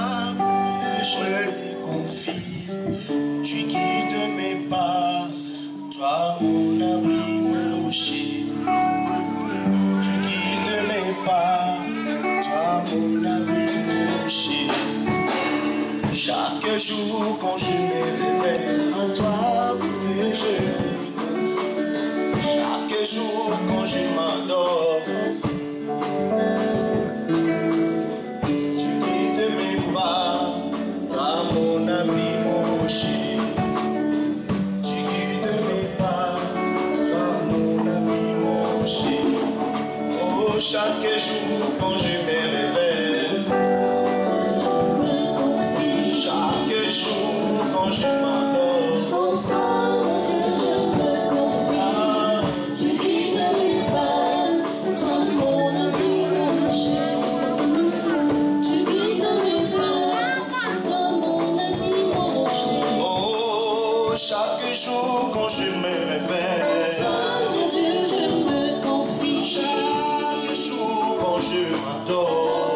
je me confie. Tu guides mes pas. Toi, mon abri, mon rocher. Tu guides mes pas. Toi, mon abri, mon rocher. Chaque jour quand je me réveille, en toi je me confie. Chaque jour quand je m'endors, tu guides mes pas, toi mon ami, mon rocher. Tu guides mes pas, toi mon ami, mon rocher. Oh, chaque jour quand je me réveille, quand je m'endors, je me confie. Tu guides mes pas, toi mon ami, mon rocher. Tu guides mes pas, toi mon ami, mon rocher. Oh, chaque jour quand je me réveille, toi Dieu, je me confie. Chaque jour quand je m'endors,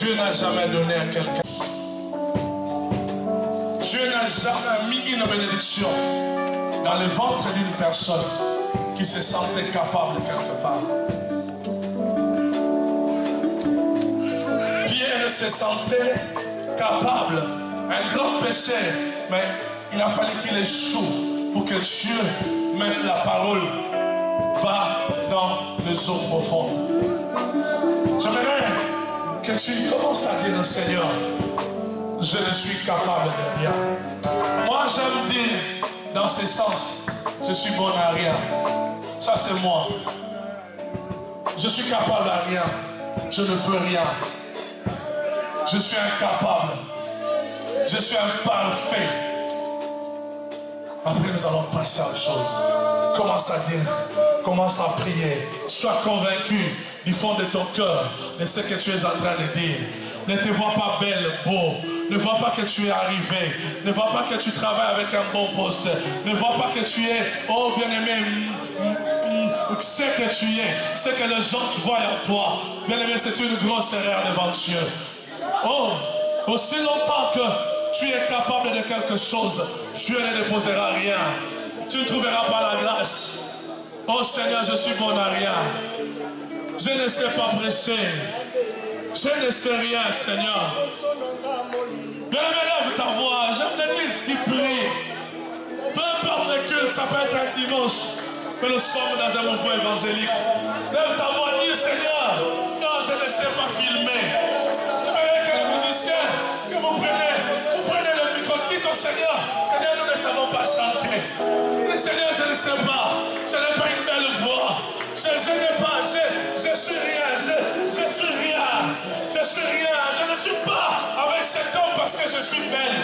Dieu n'a jamais donné à quelqu'un. Dieu n'a jamais mis une bénédiction dans le ventre d'une personne qui se sentait capable quelque part. Pierre se sentait capable, un grand péché, mais il a fallu qu'il échoue pour que Dieu mette la parole, va dans les eaux profondes. J'aimerais que tu commences à dire au Seigneur, je ne suis capable de rien. Moi j'aime dire dans ce sens, je suis bon à rien. Ça c'est moi. Je suis capable à rien. Je ne peux rien. Je suis incapable. Je suis imparfait. Après nous allons passer à autre chose. Commence à dire, commence à prier. Sois convaincu du fond de ton cœur de ce que tu es en train de dire. Ne te vois pas belle, beau. Ne vois pas que tu es arrivé. Ne vois pas que tu travailles avec un bon poste. Ne vois pas que tu es, oh bien-aimé, ce que tu es, ce que les gens voient en toi. Bien-aimé, c'est une grosse erreur devant Dieu. Oh, aussi longtemps que tu es capable de quelque chose, Dieu ne déposera rien. Tu ne trouveras pas la grâce. Oh Seigneur, je suis bon à rien. Je ne sais pas prêcher. Je ne sais rien, Seigneur. Bien-aimé, lève ta voix. J'aime l'église qui prie. Peu importe le culte, ça peut être un dimanche. Mais nous sommes dans un mouvement évangélique. Lève ta voix, dis Seigneur. Non, je ne sais pas filmer. Je veux que les musiciens, que vous prenez le micro, dites au Seigneur. Seigneur, nous ne savons pas chanter. Dis Seigneur, je ne sais pas. Je n'ai pas une belle voix. Je n'ai pas, je suis rien, je suis rien, je suis rien, je ne suis pas avec cet homme parce que je suis belle,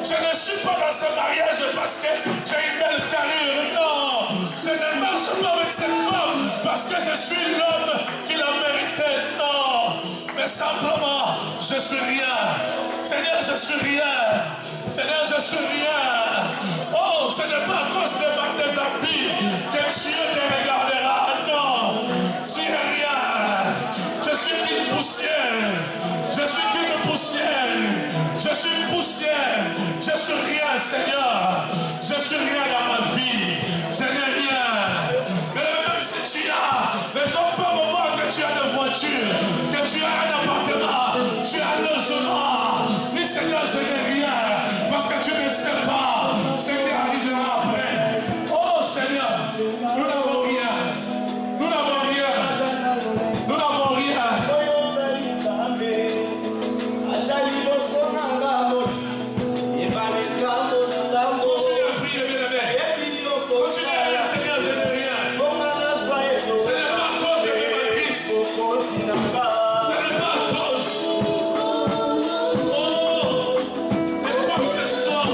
je ne suis pas dans ce mariage parce que j'ai une belle carrure, non, je ne marche pas avec cette femme parce que je suis l'homme qui l'a mérité, non, mais simplement, je suis rien, Seigneur, je suis rien, Seigneur, je suis rien, oh, ce n'est pas à cause de tes habits que Dieu te regardera, non, tu es rien, je suis qu'une poussière, je suis qu'une poussière, je suis une poussière, je suis rien, Seigneur, je suis rien dans ma vie, je n'ai rien, mais même si tu as, les hommes peuvent voir que tu as une voiture, que tu as un appartement, tu as un logement, dis Seigneur, je n'ai rien, parce que tu ne sais pas ce qui arrivera après. Oh Seigneur, nous n'avons rien. Nous n'avons rien. Nous n'avons rien. Continuez à prier, bien-aimé. Continuez à dire, Seigneur, je n'ai rien. Ce n'est pas à cause de ma crise. Ce n'est pas à cause. Oh, de quoi que ce soit.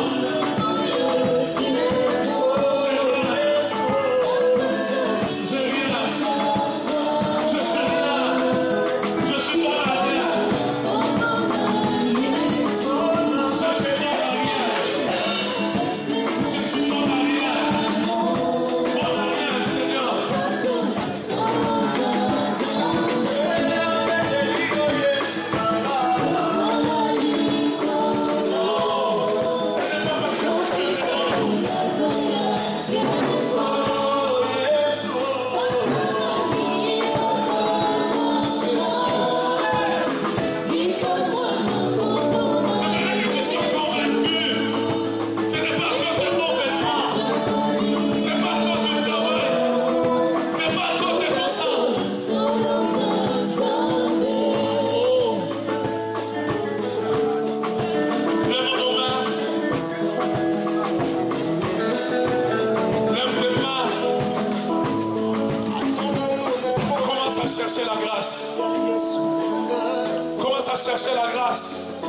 Chercher la grâce.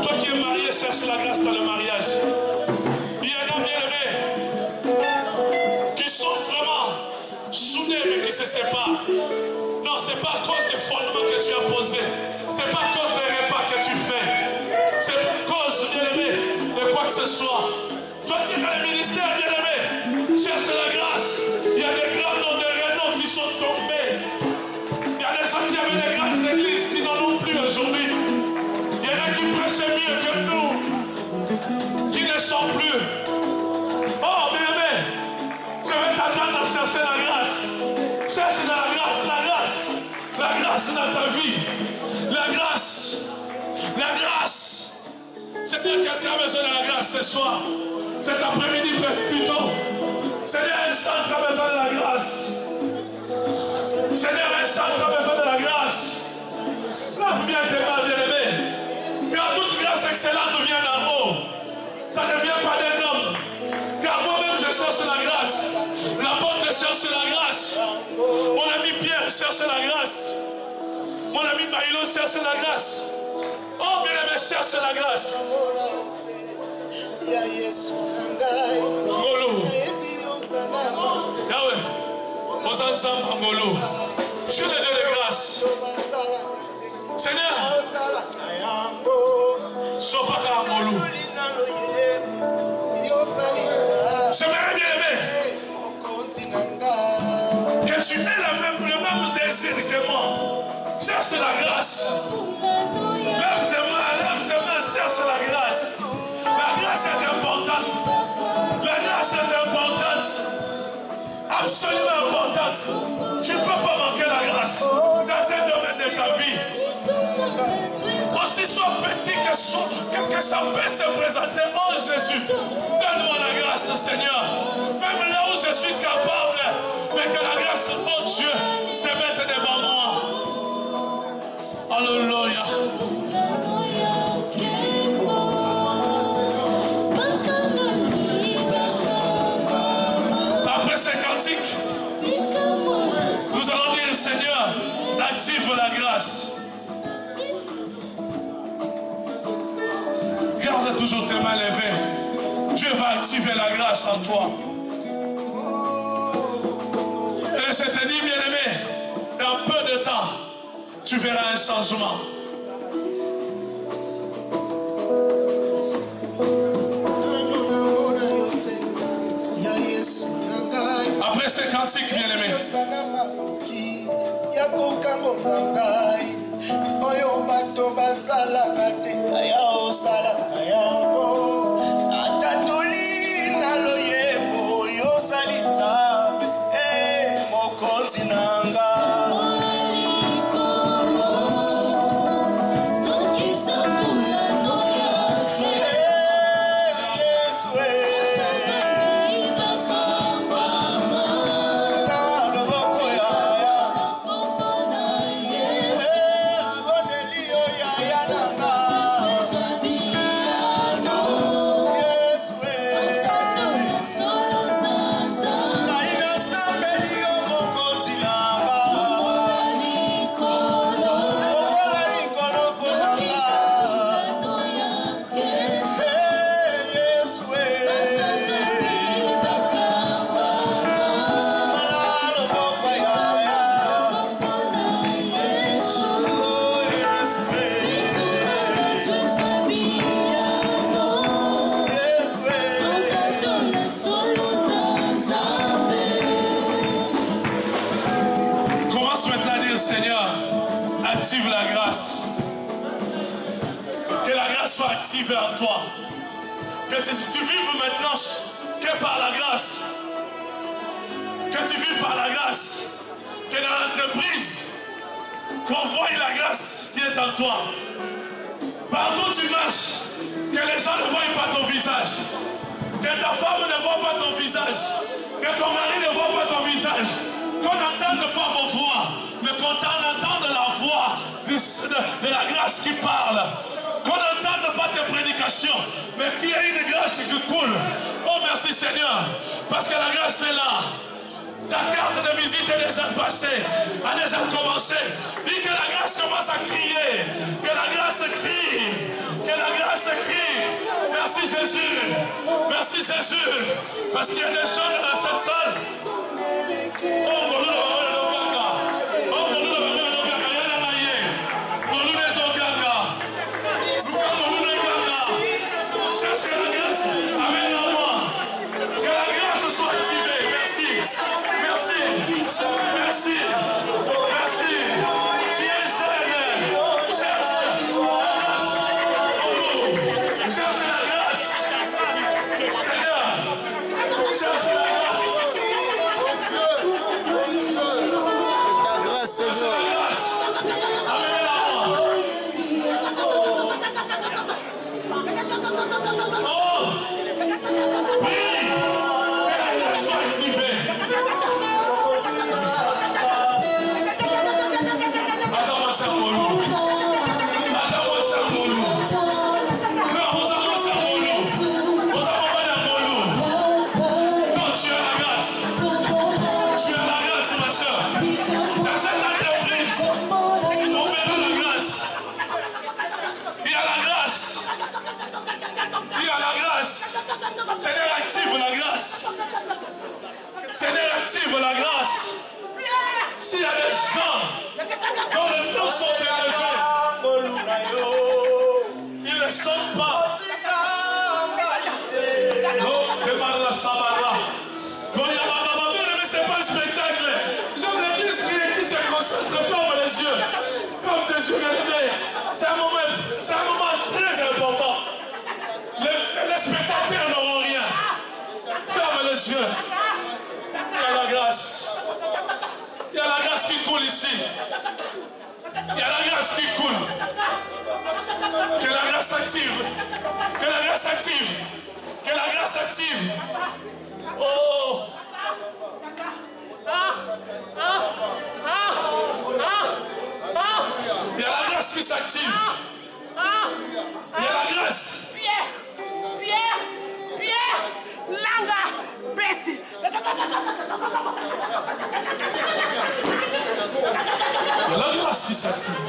Toi qui es marié, cherche la grâce dans le mariage. Il y en a bien-aimés qui sont vraiment soudés mais qui se séparent. Non, ce n'est pas à cause des fondements que tu as posés. Ce n'est pas à cause des repas que tu fais. C'est à cause, bien-aimé, de quoi que ce soit. Toi qui es dans le ministère, bien-aimé, cherche la grâce. Il y a des grands noms, des renoms qui sont tombés. Il y a des gens qui avaient des grandes églises t'attendre à chercher la grâce. Cherche la grâce, la grâce. La grâce dans ta vie. La grâce. La grâce. C'est bien quelqu'un a besoin de la grâce ce soir. Cet après-midi plutôt. Seigneur, un chant qui a besoin de la grâce. Seigneur, un chant qui a besoin de la grâce. Lave bien tes mains, bien-aimés. Car toute grâce excellente vient d'en haut. Ça ne vient pas d'un homme. Car moi-même je cherche la grâce. L'apôtre cherche la grâce. Mon ami Pierre cherche la grâce. Mon ami Baïlo cherche la grâce. Oh, bien-aimé, cherche la grâce. Ngolo. Yahweh. Nous ensemble en Ngolo. Je te donne de grâce. Seigneur. Sopaka Ngolo. J'aimerais bien aimer que tu aies le même désir que moi. Cherche la grâce. Lève tes mains, cherche la grâce. La grâce est importante. La grâce est importante. Absolument importante. Tu ne peux pas manquer la grâce dans un domaine de ta vie. Aussi soit petit que ça peut se présenter. Oh Jésus, donne-moi la grâce, Seigneur. Même là où je suis capable, mais que la grâce, oh Dieu, se mette devant moi. Alléluia. Après ces cantiques, nous allons dire, Seigneur, active la grâce. Garde toujours tes mains levées. Dieu va activer la grâce en toi. Et je te dis, bien-aimé, dans peu de temps, tu verras un changement. Après ces cantiques, bien-aimé, oyo bato bazalaka te aya osalaka yango atatoli na loyebo oyo osali nzambe mokonzi nanga activé en toi. Que tu vives maintenant que par la grâce. Que tu vives par la grâce. Que dans l'entreprise, qu'on voie la grâce qui est en toi. Partout où tu marches, que les gens ne voient pas ton visage. Que ta femme ne voit pas ton visage. Que ton mari ne voit pas ton visage. Qu'on n'entende pas vos voix, mais qu'on entende la voix de la grâce qui parle. Qu'on n'entende pas tes prédications, mais qu'il y ait une grâce qui coule. Oh merci Seigneur, parce que la grâce est là. Ta carte de visite est déjà passée, a déjà commencé. Dis que la grâce commence à crier, que la grâce crie, que la grâce crie. Merci Jésus, merci Jésus, parce qu'il y a des gens dans cette salle. Oh mon Dieu, merci, merci. Tu es jeune. Cherche la grâce. Seigneur, cherche la grâce. active la grâce. S'il y a des gens dont les noms sont élevés, ils ne sont pas. Non, demande la Sabara. Quand il y a ma maman, ce n'est pas un spectacle. J'aime l'église qui se concentre, ferme les yeux. Comme des yeux élevés. C'est un moment très important. Les spectateurs n'auront rien. Ferme les yeux. Il y a la grâce. Il y a la grâce qui coule ici. Il y a la grâce qui coule. Que la grâce active. Que la grâce active. Que la grâce active. Oh. Il y a la grâce qui s'active. Il y a la grâce. Pierre, Langa, Betty. Il y a la grâce qui s'active.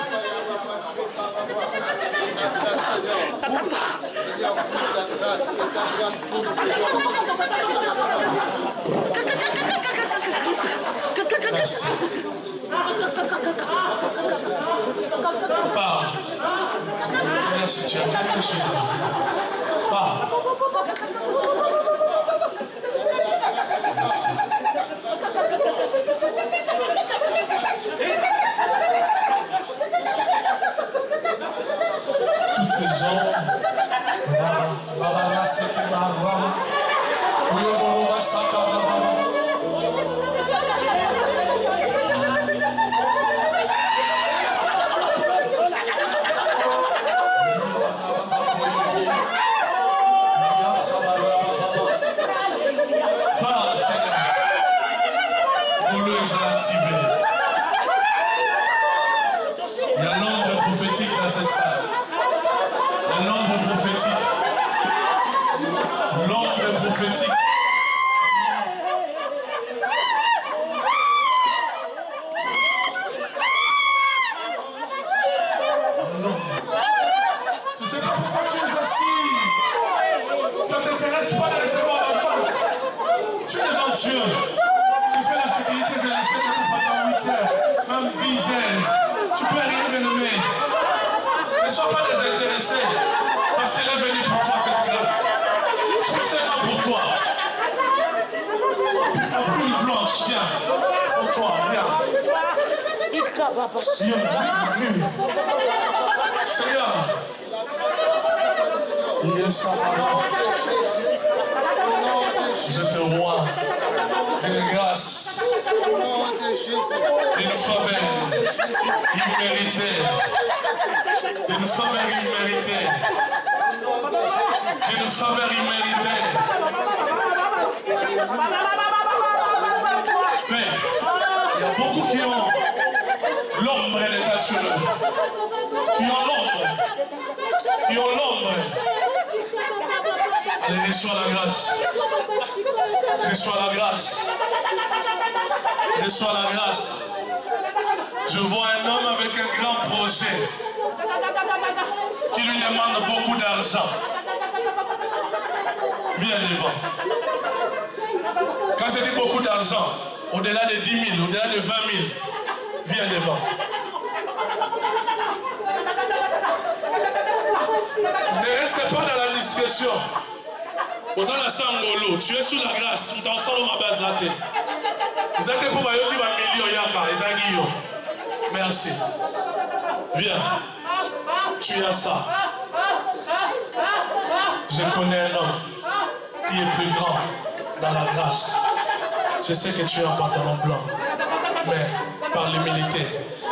Pars. Seigneur, si tu as quelque chose à dire. Pars. Toutes les hommes, il y a l'ombre prophétique dans cette salle. Il y a l'ombre prophétique. L'ombre prophétique. Je ne sais pas pourquoi tu es assis. Ça ne t'intéresse pas de recevoir la grâce. Tu es devant Dieu. Tu fais la sécurité, j'ai resté pendant 8 heures, même 10 heures. Tu peux rien me. Ne sois pas désintéressé, parce qu'elle est venue pour toi, cette grâce. Spécialement pour toi. La pluie blanche, viens. Pour toi, viens. Seigneur. Je te roi d'une grâce, d'une faveur imméritée, d'une faveur imméritée, d'une faveur imméritée. Mais il y a beaucoup qui ont l'ombre déjà sur eux, qui ont l'ombre. Allez, reçois la grâce. Reçois la grâce. Reçois la grâce. Je vois un homme avec un grand projet qui lui demande beaucoup d'argent. Viens devant. Quand je dis beaucoup d'argent, au-delà de 10 000, au-delà de 20 000, viens devant. Ne reste pas dans la discrétion. Tu es sous la grâce. Merci. Viens. Tu as ça. Je connais un homme qui est plus grand dans la grâce. Je sais que tu es un pantalon blanc. Mais par l'humilité,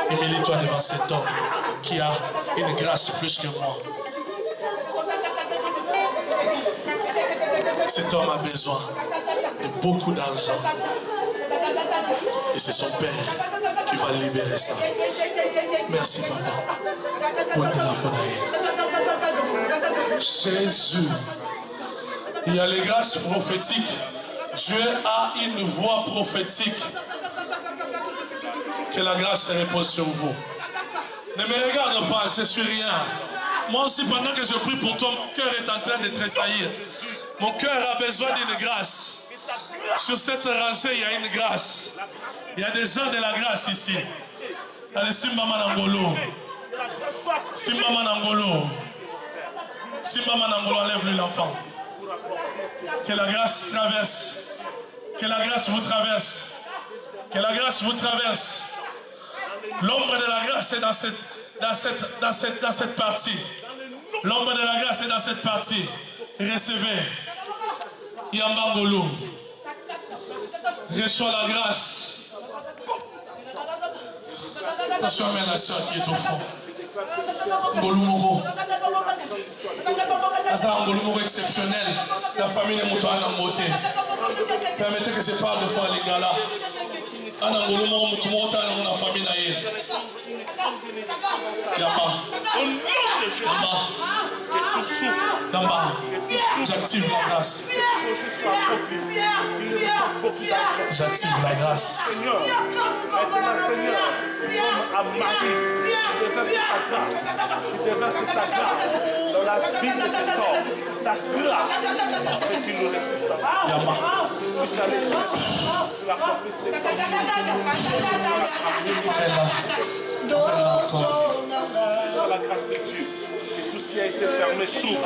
humilie-toi devant cet homme qui a une grâce plus que moi. Cet homme a besoin de beaucoup d'argent. Et c'est son père qui va libérer ça. Merci, papa. Jésus. Il y a les grâces prophétiques. Dieu a une voix prophétique. Que la grâce se repose sur vous. Ne me regarde pas, je suis rien. Moi aussi, pendant que je prie pour toi, mon cœur est en train de tressaillir. Mon cœur a besoin d'une grâce. Sur cette rangée, il y a une grâce. Il y a des gens de la grâce ici. Allez, Simbama Nangolo. Simbama Nangolo. Simbama Nangolo, enlève-lui l'enfant. Que la grâce traverse. Que la grâce vous traverse. Que la grâce vous traverse. L'ombre de la grâce est dans cette partie. L'ombre de la grâce est dans cette partie. Recevez. Yambangolo. Reçois la grâce. Attention à la soeur qui est au fond. Ngolumoro. C'est un Ngolumoro exceptionnel. La famille est montée en beauté. Permettez que je parle de foi à l'égala. Un Ngolumoro montée dans la famille. Yamba. Yamba. J'active la grâce. J'active la grâce. Seigneur, à Marie, tu déverses ta grâce dans la vie de cet homme. Ta grâce, c'est qui nous résiste à ça. Vous allez la porter dans la grâce de Dieu. Et tout ce qui a été fermé s'ouvre.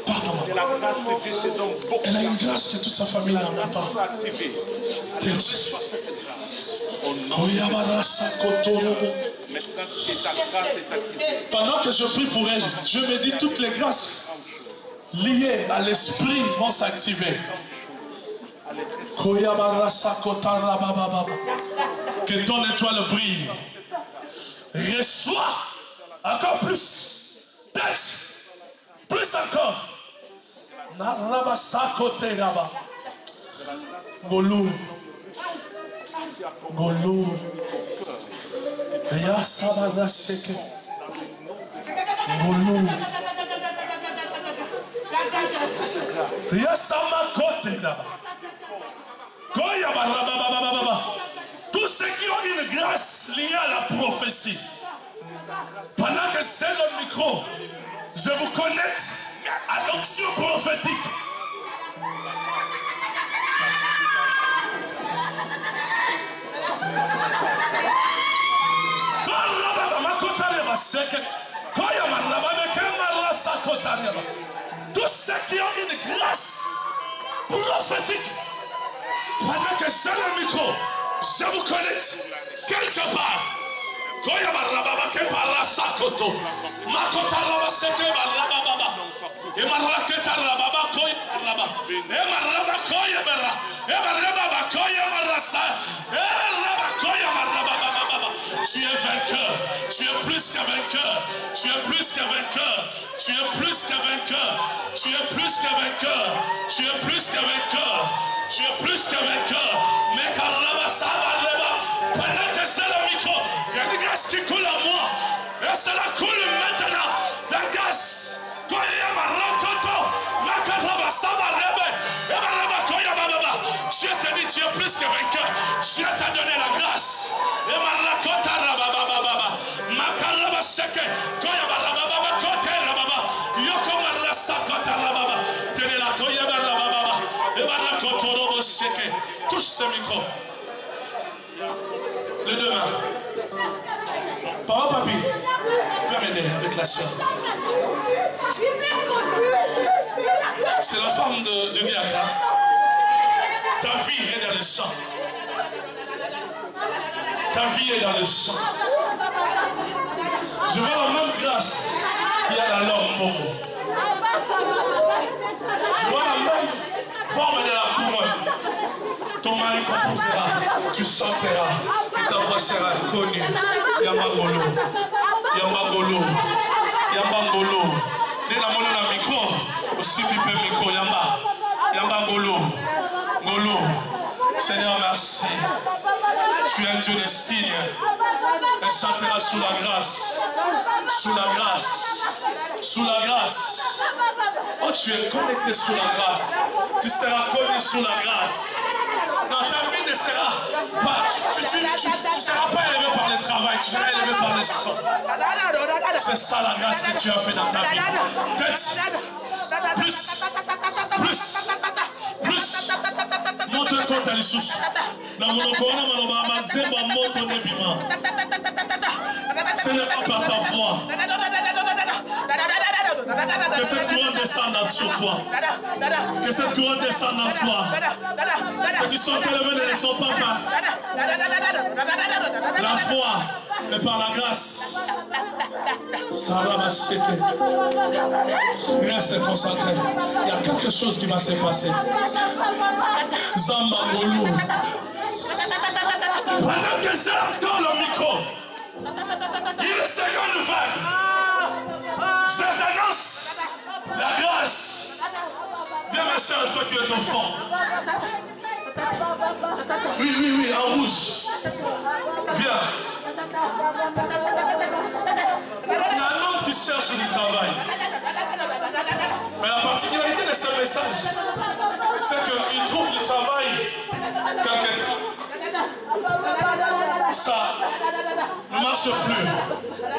Pardon. Et la grâce de Dieu te donne beaucoup. Elle a une grâce que toute sa famille n'a même pas. Pendant que je prie pour elle, je me dis toutes les grâces liées à l'esprit vont s'activer. Que ton étoile brille. Reçois encore plus. Plus encore. Golou. Golou. Yasabada seke. Golou. Yasama kote daba. Koya barababababa. Tous ceux qui ont une grâce liée à la prophétie. Pendant que c'est le micro, je vous connecte à l'onction prophétique. Tous ceux qui ont une grâce prophétique, pendant que j'ai le micro, je vous connecte quelque part. Koya barababa ke parla sakoto. Makota raba seke barababa. E marake tarababa koya baraba. E maraba koya barra. E maraba koya marasa. E maraba koya marababa. Tu es vainqueur. Tu es plus qu'un vainqueur. Tu es plus qu'un vainqueur. Tu es plus qu'un vainqueur. Tu es plus qu'un vainqueur. Tu es plus qu'un vainqueur. Tu es plus qu'un vainqueur. Mais karaba sabaleba. Pendant que j'ai le micro, il y a une grâce qui coule en moi. Et cela coule maintenant. La grâce. Dieu te dit, tu es plus que vainqueur. Dieu t'a donné la grâce. Touche ce micro. Les deux mains. Papa, papi, tu peux m'aider avec la soeur. C'est la femme du diacre. Ta vie est dans le sang. Ta vie est dans le sang. Je vois la même grâce qu'il y a dans l'homme Moko. Je vois la même forme de la couronne. Ton mari composera, tu chanteras et ta voix sera connue. Yambangolo, Yambangolo, Yambangolo. Dès la monnaie dans le micro, aussi pipe micro, Yamba, Yambangolo, Golo. Seigneur, merci. Tu es un Dieu des signes. Elle chantera sous la grâce. Sous la grâce. Sous la grâce. Oh, tu es connecté sous la grâce. Tu seras connu sous la grâce. Dans ta vie ne sera pas. Tu seras pas élevé par le travail. Tu seras élevé par les sons. C'est ça la grâce que tu as fait dans ta vie. Plus. Plus. Plus. ekota lisusu na monoko wana maloba manzembo ya moto nebima. Ce n'est pas par ta voix que cette couronne descende sur toi. Que cette couronne descende en toi. Ceux qui sont élevés ne sont pas par la foi, mais par la grâce. Reste concentré. Il y a quelque chose qui va se passer. Zambangolo. Pendant que j'entends le micro, il est seconde vague. Je t'annonce la grâce. Viens ma soeur, toi qui es enfant. Oui, en rouge. Viens. Il y a un homme qui cherche du travail. Mais la particularité de ce message, c'est qu'il trouve du travail quand quelqu'un. Ça ne marche plus.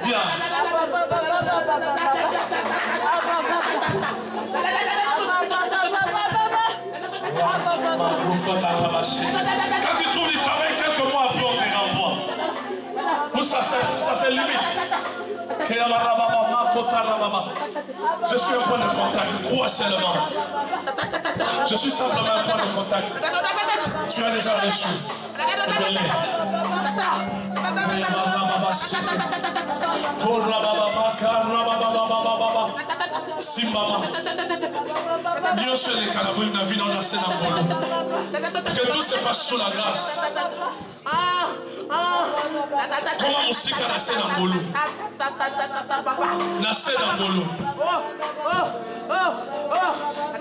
Viens. Quand tu trouves du travail, quelques mois après, on te renvoie. Où ça c'est limite. Je suis un point de contact. Crois seulement. Je suis simplement un point de contact. Tu as déjà reçu. Que tout se passe sous la grâce. Comment musika na se na ngolu? Na se na ngolu.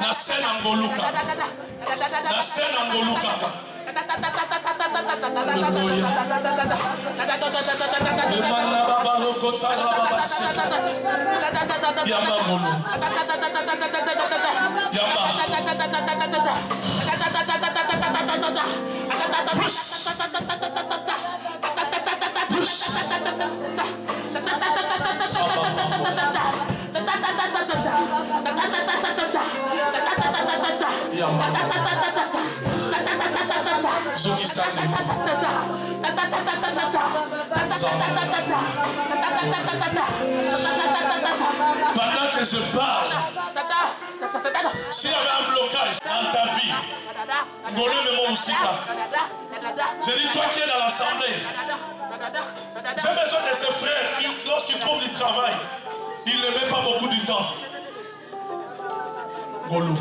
Na se na ngolu kaka. Na se na ngolu kaka. Yamba ngolu. Yamba. Pendant que je parle, s'il y avait un blocage dans ta vie, je dis toi qui es dans l'assemblée, j'ai besoin de ces frères qui, lorsqu'ils trouvent du travail, ils ne mettent pas beaucoup de temps. Golou,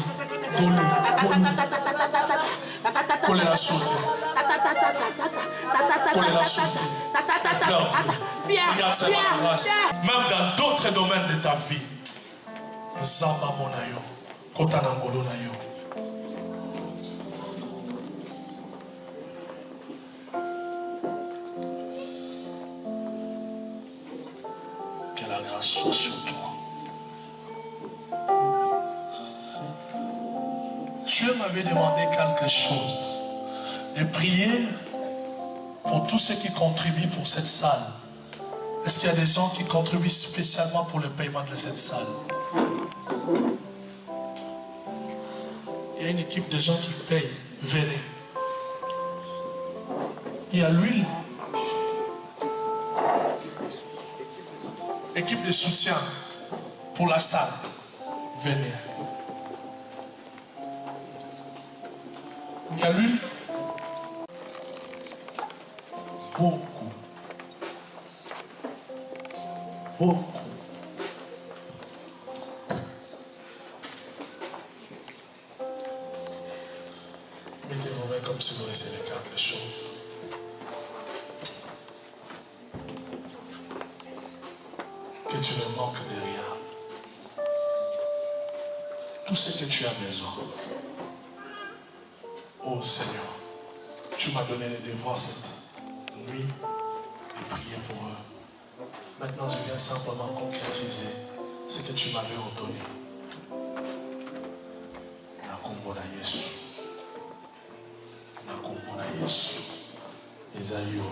Golou, Golou. Collez la soute. Collez la soute. Regarde cette grâce. Même dans d'autres domaines de ta vie. Zamba monayo. Kotanangolo nayo. Que la grâce soit sur toi. Dieu m'avait demandé quelque chose, de prier pour tous ceux qui contribuent pour cette salle. Est-ce qu'il y a des gens qui contribuent spécialement pour le paiement de cette salle? Il y a une équipe de gens qui payent. Venez. Il y a l'huile. Équipe de soutien pour la salle. Venez. Il y a l'huile. Beaucoup. Beaucoup. Mettez vos mains comme si vous laissez les quelque chose. Que tu ne manques de rien. Tout ce que tu as besoin. Oh Seigneur, tu m'as donné de voir cette nuit et prier pour eux. Maintenant, je viens simplement concrétiser ce que tu m'avais ordonné. Nakumbona Yesu. Nakumbona Yesu. Ezayo.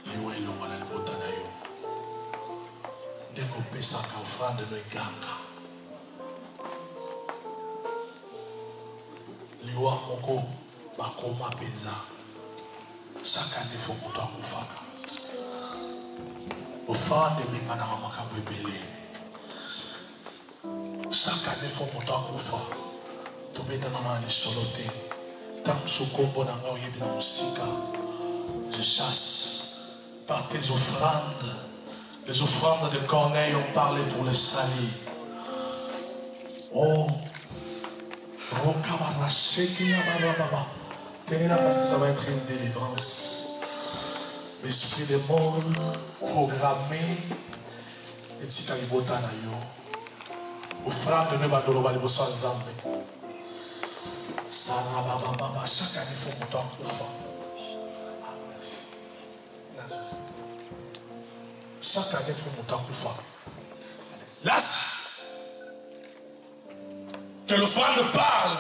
Liwe longa na libota na yo. Ndeko pesaka offrande no iganga. Liwa moko bakoma penza. Chaque année, il faut que tu aies offrande de Mingana Makambo Belé. Chaque année, il faut que tu aies tu mets dans les solotés. Je chasse par tes offrandes. Les offrandes de Corneille ont parlé pour les salir. Oh, tenez-la parce que ça va être une délivrance. L'esprit des morts programmé et Tikalibota Nayo. Offrande de Nebadoloba de Bosso Nzambe. Sarabababa, chaque année il faut monter en offrande. Chaque année il faut monter en offrande. Lâche. Que l'offrande parle.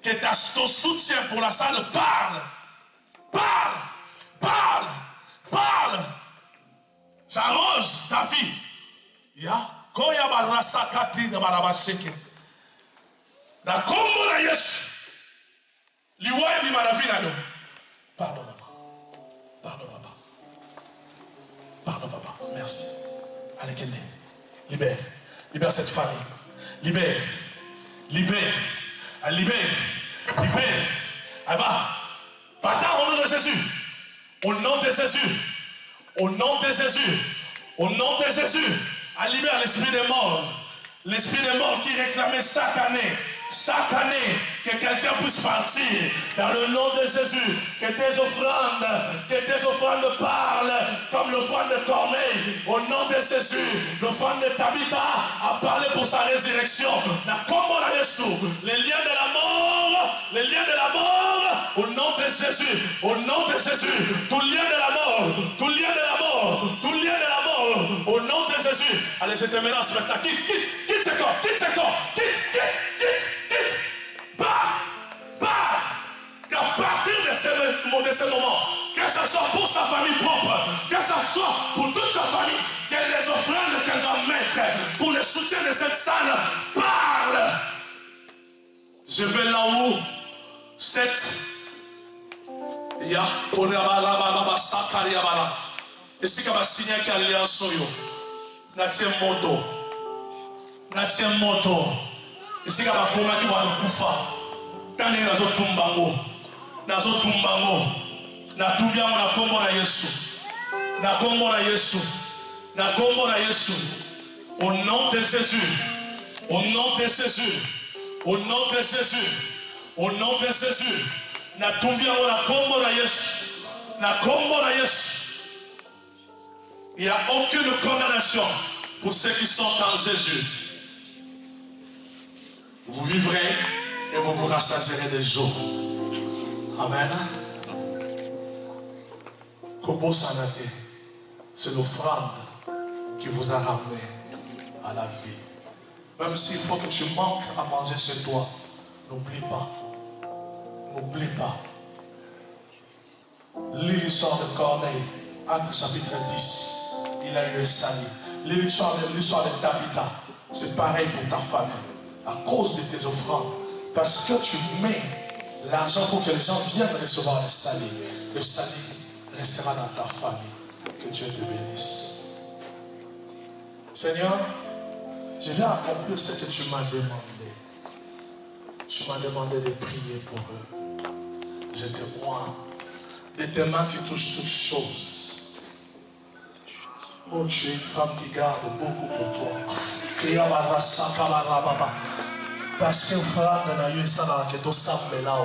Que ton soutien pour la salle parle. Parle. Parle. Parle. J'arrose ta vie. Ya. Quand il y a un sakati de Barabasheke. Na kombo na Yesu. Liwa ni maravi na yo. Pardon maman. Pardon papa. Pardon papa. Merci. Allez Kende. Libère. Libère cette famille. Libère. Libère. Elle libère. Libère. Elle va. Va-t'en au nom de Jésus. Au nom de Jésus. Au nom de Jésus. Au nom de Jésus. Elle libère l'esprit des morts. L'esprit des morts qui réclamait chaque année, que quelqu'un puisse partir dans le nom de Jésus, que tes offrandes parlent comme l'offrande de Corneille. Au nom de Jésus, l'offrande de Tabitha a parlé pour sa résurrection. Les liens de la mort, au nom de Jésus, au nom de Jésus, tout lien de la mort, au nom de Jésus. Allez, je te menace maintenant, quitte ce corps, quitte. Qu'à partir de ce moment, que ce soit pour sa famille propre, que ce soit pour toute sa famille, que les offrandes qu'elle va mettre pour le soutien de cette salle parlent. Je vais là où cette et si tu as signé qu'il y a alliance, natie moto. Et si tu as dit qu'il y a kufa, tant que nazo tumbango, na tubia na kombo na Yesu, au nom de Jésus, au nom de Jésus, au nom de Jésus, au nom de Jésus, na tubia na kombo na Yesu. Il n'y a aucune condamnation pour ceux qui sont en Jésus. Vous vivrez et vous vous rassasierez des jours. Amen. Kobo Sanate, c'est l'offrande qui vous a ramené à la vie. Même s'il faut que tu manques à manger chez toi, n'oublie pas. N'oublie pas. Lis l'histoire de Corneille, Acte chapitre 10. Il a eu un salut. L'histoire de Tabitha, c'est pareil pour ta famille. À cause de tes offrandes. Parce que tu mets l'argent pour que les gens viennent recevoir le salut. Le salut restera dans ta famille. Que Dieu te bénisse. Seigneur, je viens accomplir ce que tu m'as demandé. Tu m'as demandé de prier pour eux. Je témoigne. De tes mains, tu touches toutes choses. Oh, tu es une femme qui garde beaucoup pour toi. Parce que frère de Nayo et Sana, que tu sais là,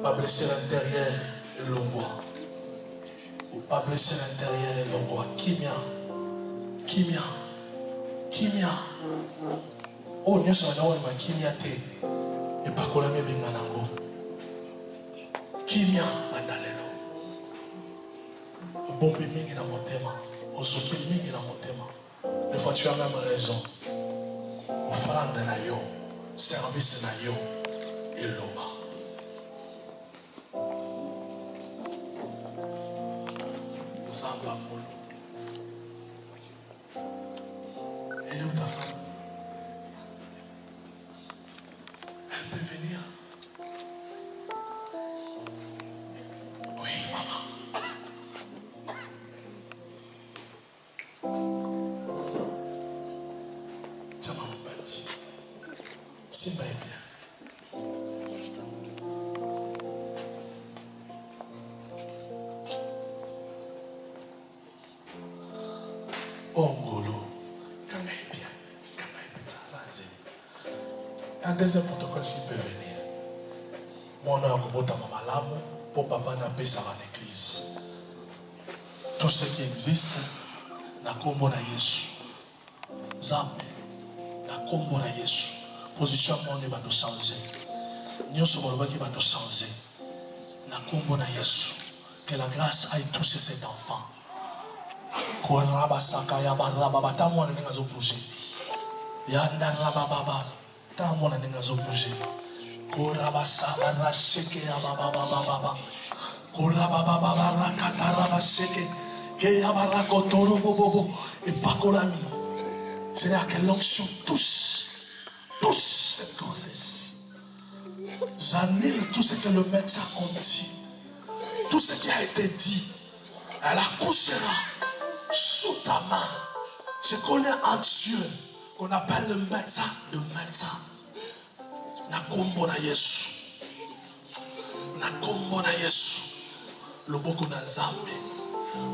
pas blesser l'intérieur et l'ombre. Ou pas blesser l'intérieur et l'ombre. Kimia. Oh, nous sommes là, Kimia te. Et pas qu'on a mis Benganango. Kimia, Madaleno. Bombi mingi na motema, osuki mingi na motema. Des fois tu as même raison. Offrande na yo, service na yo, eloba. Zamba molo. Elle est où ta femme? Elle peut venir. Oh Ngolo, quand il est bien, quand il est ça, c'est. Un deuxième protocole s'il peut venir. Moi, on a un robot à Mamalamu pour papa n'a pas ça à l'église. Tout ce qui existe, na kombo na Yesu. Zambe, na kombo na Yesu. Position monde va nous changer. Nous sommes qui va nous changer. Na kombo na Yesu. Que la grâce aille toucher cet enfant. Korabasaka ya baraba tamwa na ninga zo bouger. Ya ndaraba baba tamwa na ninga zo bouger. Korabasaba na sheke ya baba baba. Korababa na kataraba sheke. Que ya barako toro bobo et fakolami. C'est-à-dire que l'onction touche cette grossesse. J'annule tout ce que le médecin a dit. Tout ce qui a été dit. Elle accouchera sous ta main. Je connais un Dieu qu'on appelle le médecin de médecin. Na kombo na Yesu. Na kombo na Yesu. Le boko na Nzambe.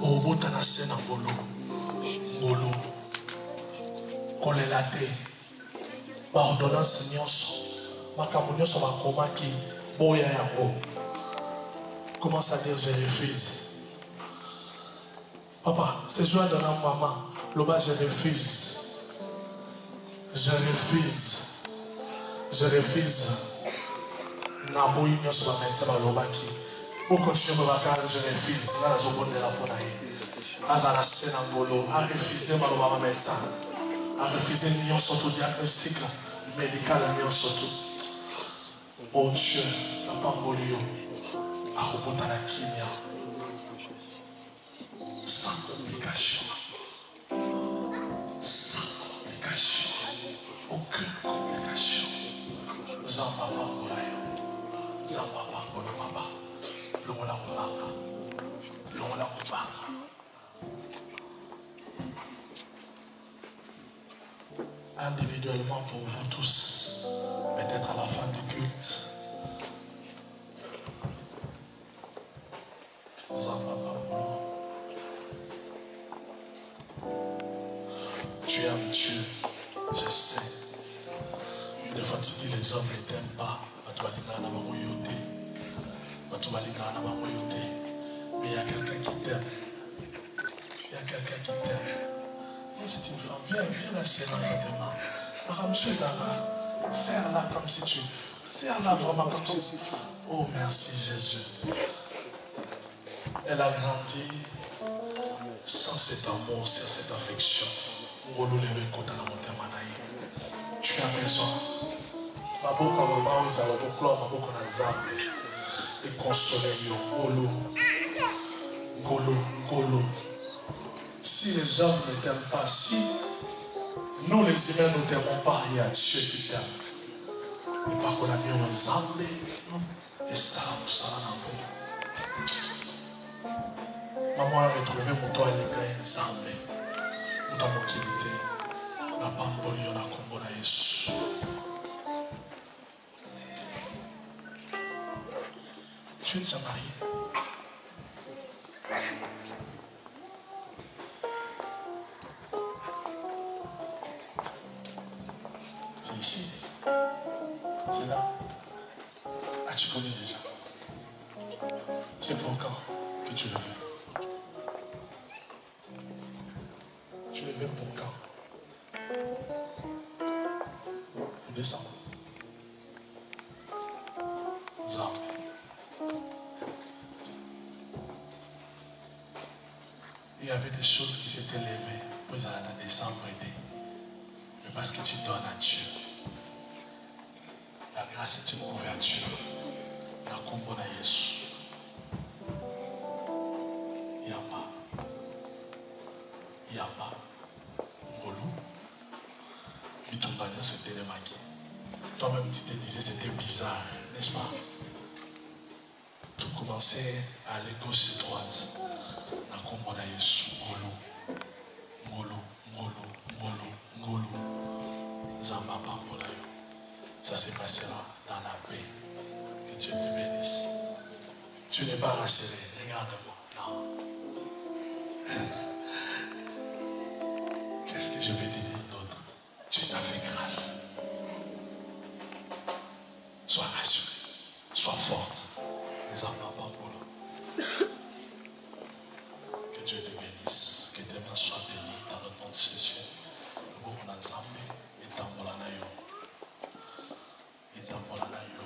Obota na sena ngolo. Ngolo. Kolela te. Ba ordonnance nyonso. Makambo nyonso bakomaki boya yango. Commence à dire je refuse. Papa, c'est joie de la maman. Loba, je refuse. Je refuse. Je refuse. Naboui nyonso ba médecin ba lobaki. Pour continuer bakar, je refuse. Na zobonde la pona ye. Azala sena ngolo, a refusé ba loba ba médecin. A refusé nyonso tout diagnostic médical nyonso tout. Oh Dieu, la pambolio. A rebota la kimia. Sans complication. Sans complication. Aucune complication. Zambaba Molayo. Zambaba Molomaba. Lola Mubanga. Lola Mubanga. Individuellement pour vous tous, peut-être à la fin du culte. Tu aimes Dieu, je sais. Des fois tu dis les hommes ne t'aiment pas. Mais il y a quelqu'un qui t'aime. Il y a quelqu'un qui t'aime. C'est une femme. Viens la serrer dans tes mains. Serre-la comme si tu. Serre-la vraiment comme si tu. Oh merci Jésus. Elle a grandi sans cet amour, sans cette affection. Tu as raison. Et consoler Golo. Golo. Si les hommes ne t'aiment pas, si nous les humains ne t'aimons pas, il y a Dieu qui t'aime. Et par contre, la mienne ensemble, et ça, maman a retrouvé mon toit et les gars ensemble. Dans mon qualité, la bambolio, la combo, la Yesu. Tu es déjà marié? C'est ici. C'est là. Ah, tu connais déjà. C'est pour quand que tu le veux? Tu le veux pour quand? Pour décembre. Zam. Il y avait des choses qui s'étaient levées pour les années décembre été. Mais parce que tu donnes à Dieu. La grâce est une couverture. La combo na Yesu. Yamba. Ngolo. Bitumbanya c'était les maquis. Toi-même tu te disais c'était bizarre, n'est-ce pas? Tout commençait à aller gauche et droite. La combo na Yesu. Ngolo. Zambaba Molayo. Ça se passera dans la paix. Que Dieu te bénisse. Tu n'es pas rassuré. Regarde-moi. Non. Si je vais te dire d'autres, Dieu t'a fait grâce. Sois rassuré, sois forte. Les enfants pas pour l'homme. Que Dieu te bénisse, que tes mains soient bénies dans le nom de Jésus. Le bon on a zambé et tambola nayo. Et tambola nayo.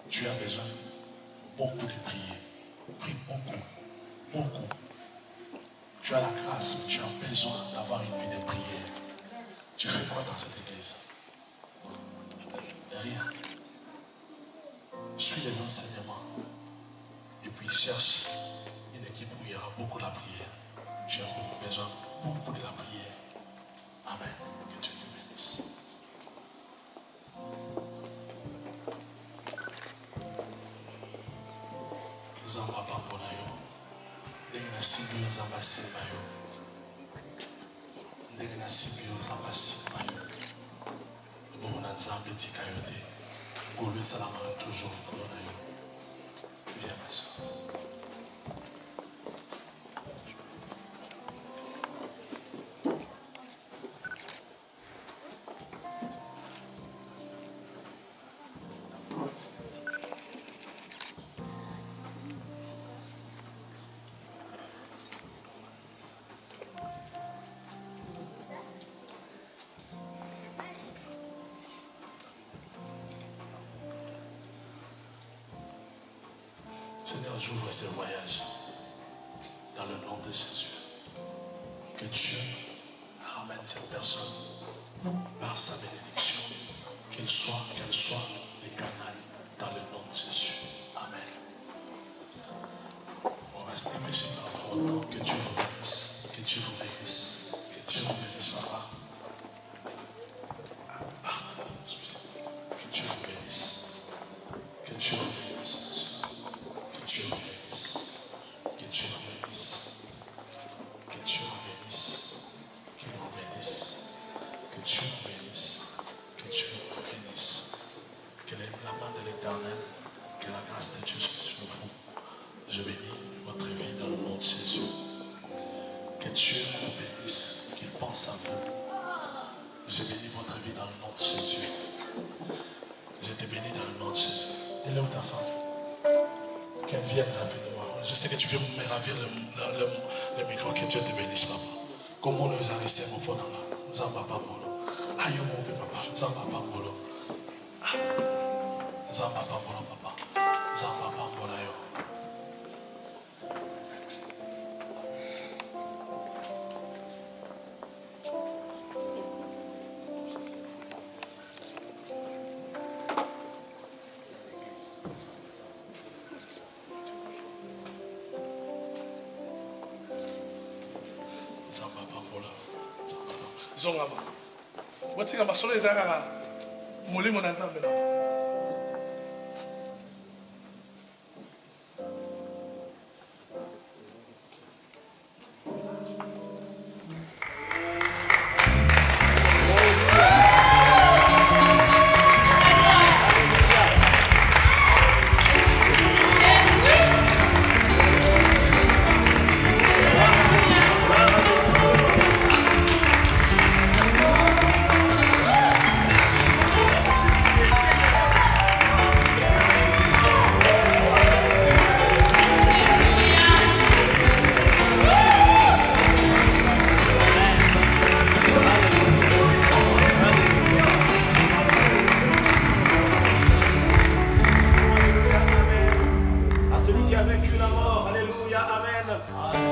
Tu as besoin beaucoup de prier. Prie beaucoup, beaucoup. Tu as la grâce, mais tu as besoin d'avoir une vie de prière. Tu fais quoi dans cette église? Rien. Suis les enseignements et puis cherche une équipe où il y aura beaucoup de la prière. Tu as beaucoup besoin, beaucoup de la prière. Amen. Que Dieu te bénisse. Nous en va pas pour l'aïe. Ndenge na simbi nzamba simba yo. Ndenge na simbi nzamba simba yo. Bon na nzambe tika yo te. Ngolu salama toujours kolo na yo. Viens ma soeur. Seigneur, j'ouvre ce voyage dans le nom de Jésus. Que Dieu ramène cette personne par sa bénédiction. Qu'elle soit les canaux dans le nom de Jésus. Amen. On va rester péché par longtemps. Que Dieu vous bénisse. Que Dieu vous bénisse. Que Dieu vous bénisse, papa. Que Dieu vous bénisse. Que Dieu vous bénisse, monsieur. Que Dieu vous bénisse. Que Dieu vous bénisse. Que Dieu vous bénisse. Qu'il vous bénisse. Que Dieu vous bénisse. Que Dieu vous bénisse. Que la main de l'Éternel, que la grâce de Dieu soit sur vous. Je bénis votre vie dans le nom de Jésus. Que Dieu vous bénisse. Qu'il pense à vous. Je bénis votre vie dans le nom de Jésus. Je te bénis dans le nom de Jésus. Elle est où ta femme? Qu'elle vienne rapidement. Je sais que tu veux me ravir le micro. Que Dieu te bénisse, papa. Comment nous a laissé mon fond là? Nous en va pas molo. Aïe, mon papa. Nous en va pas molo. Nous en va pas molo, papa. Nous en va pas molo. Zongama. Botika masolo ezaka molimo na Nzambe na.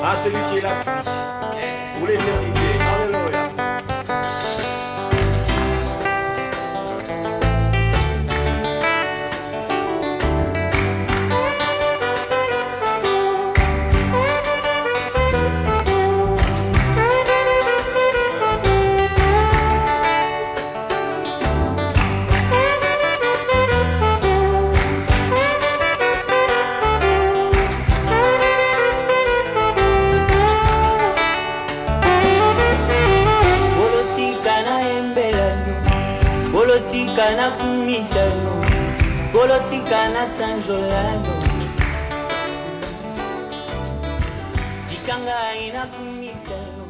À celui qui est la vie pour l'éternité. Alléluia. Bolotika na kumisano, bolotika na sanjolano, tikanga ina kumisano.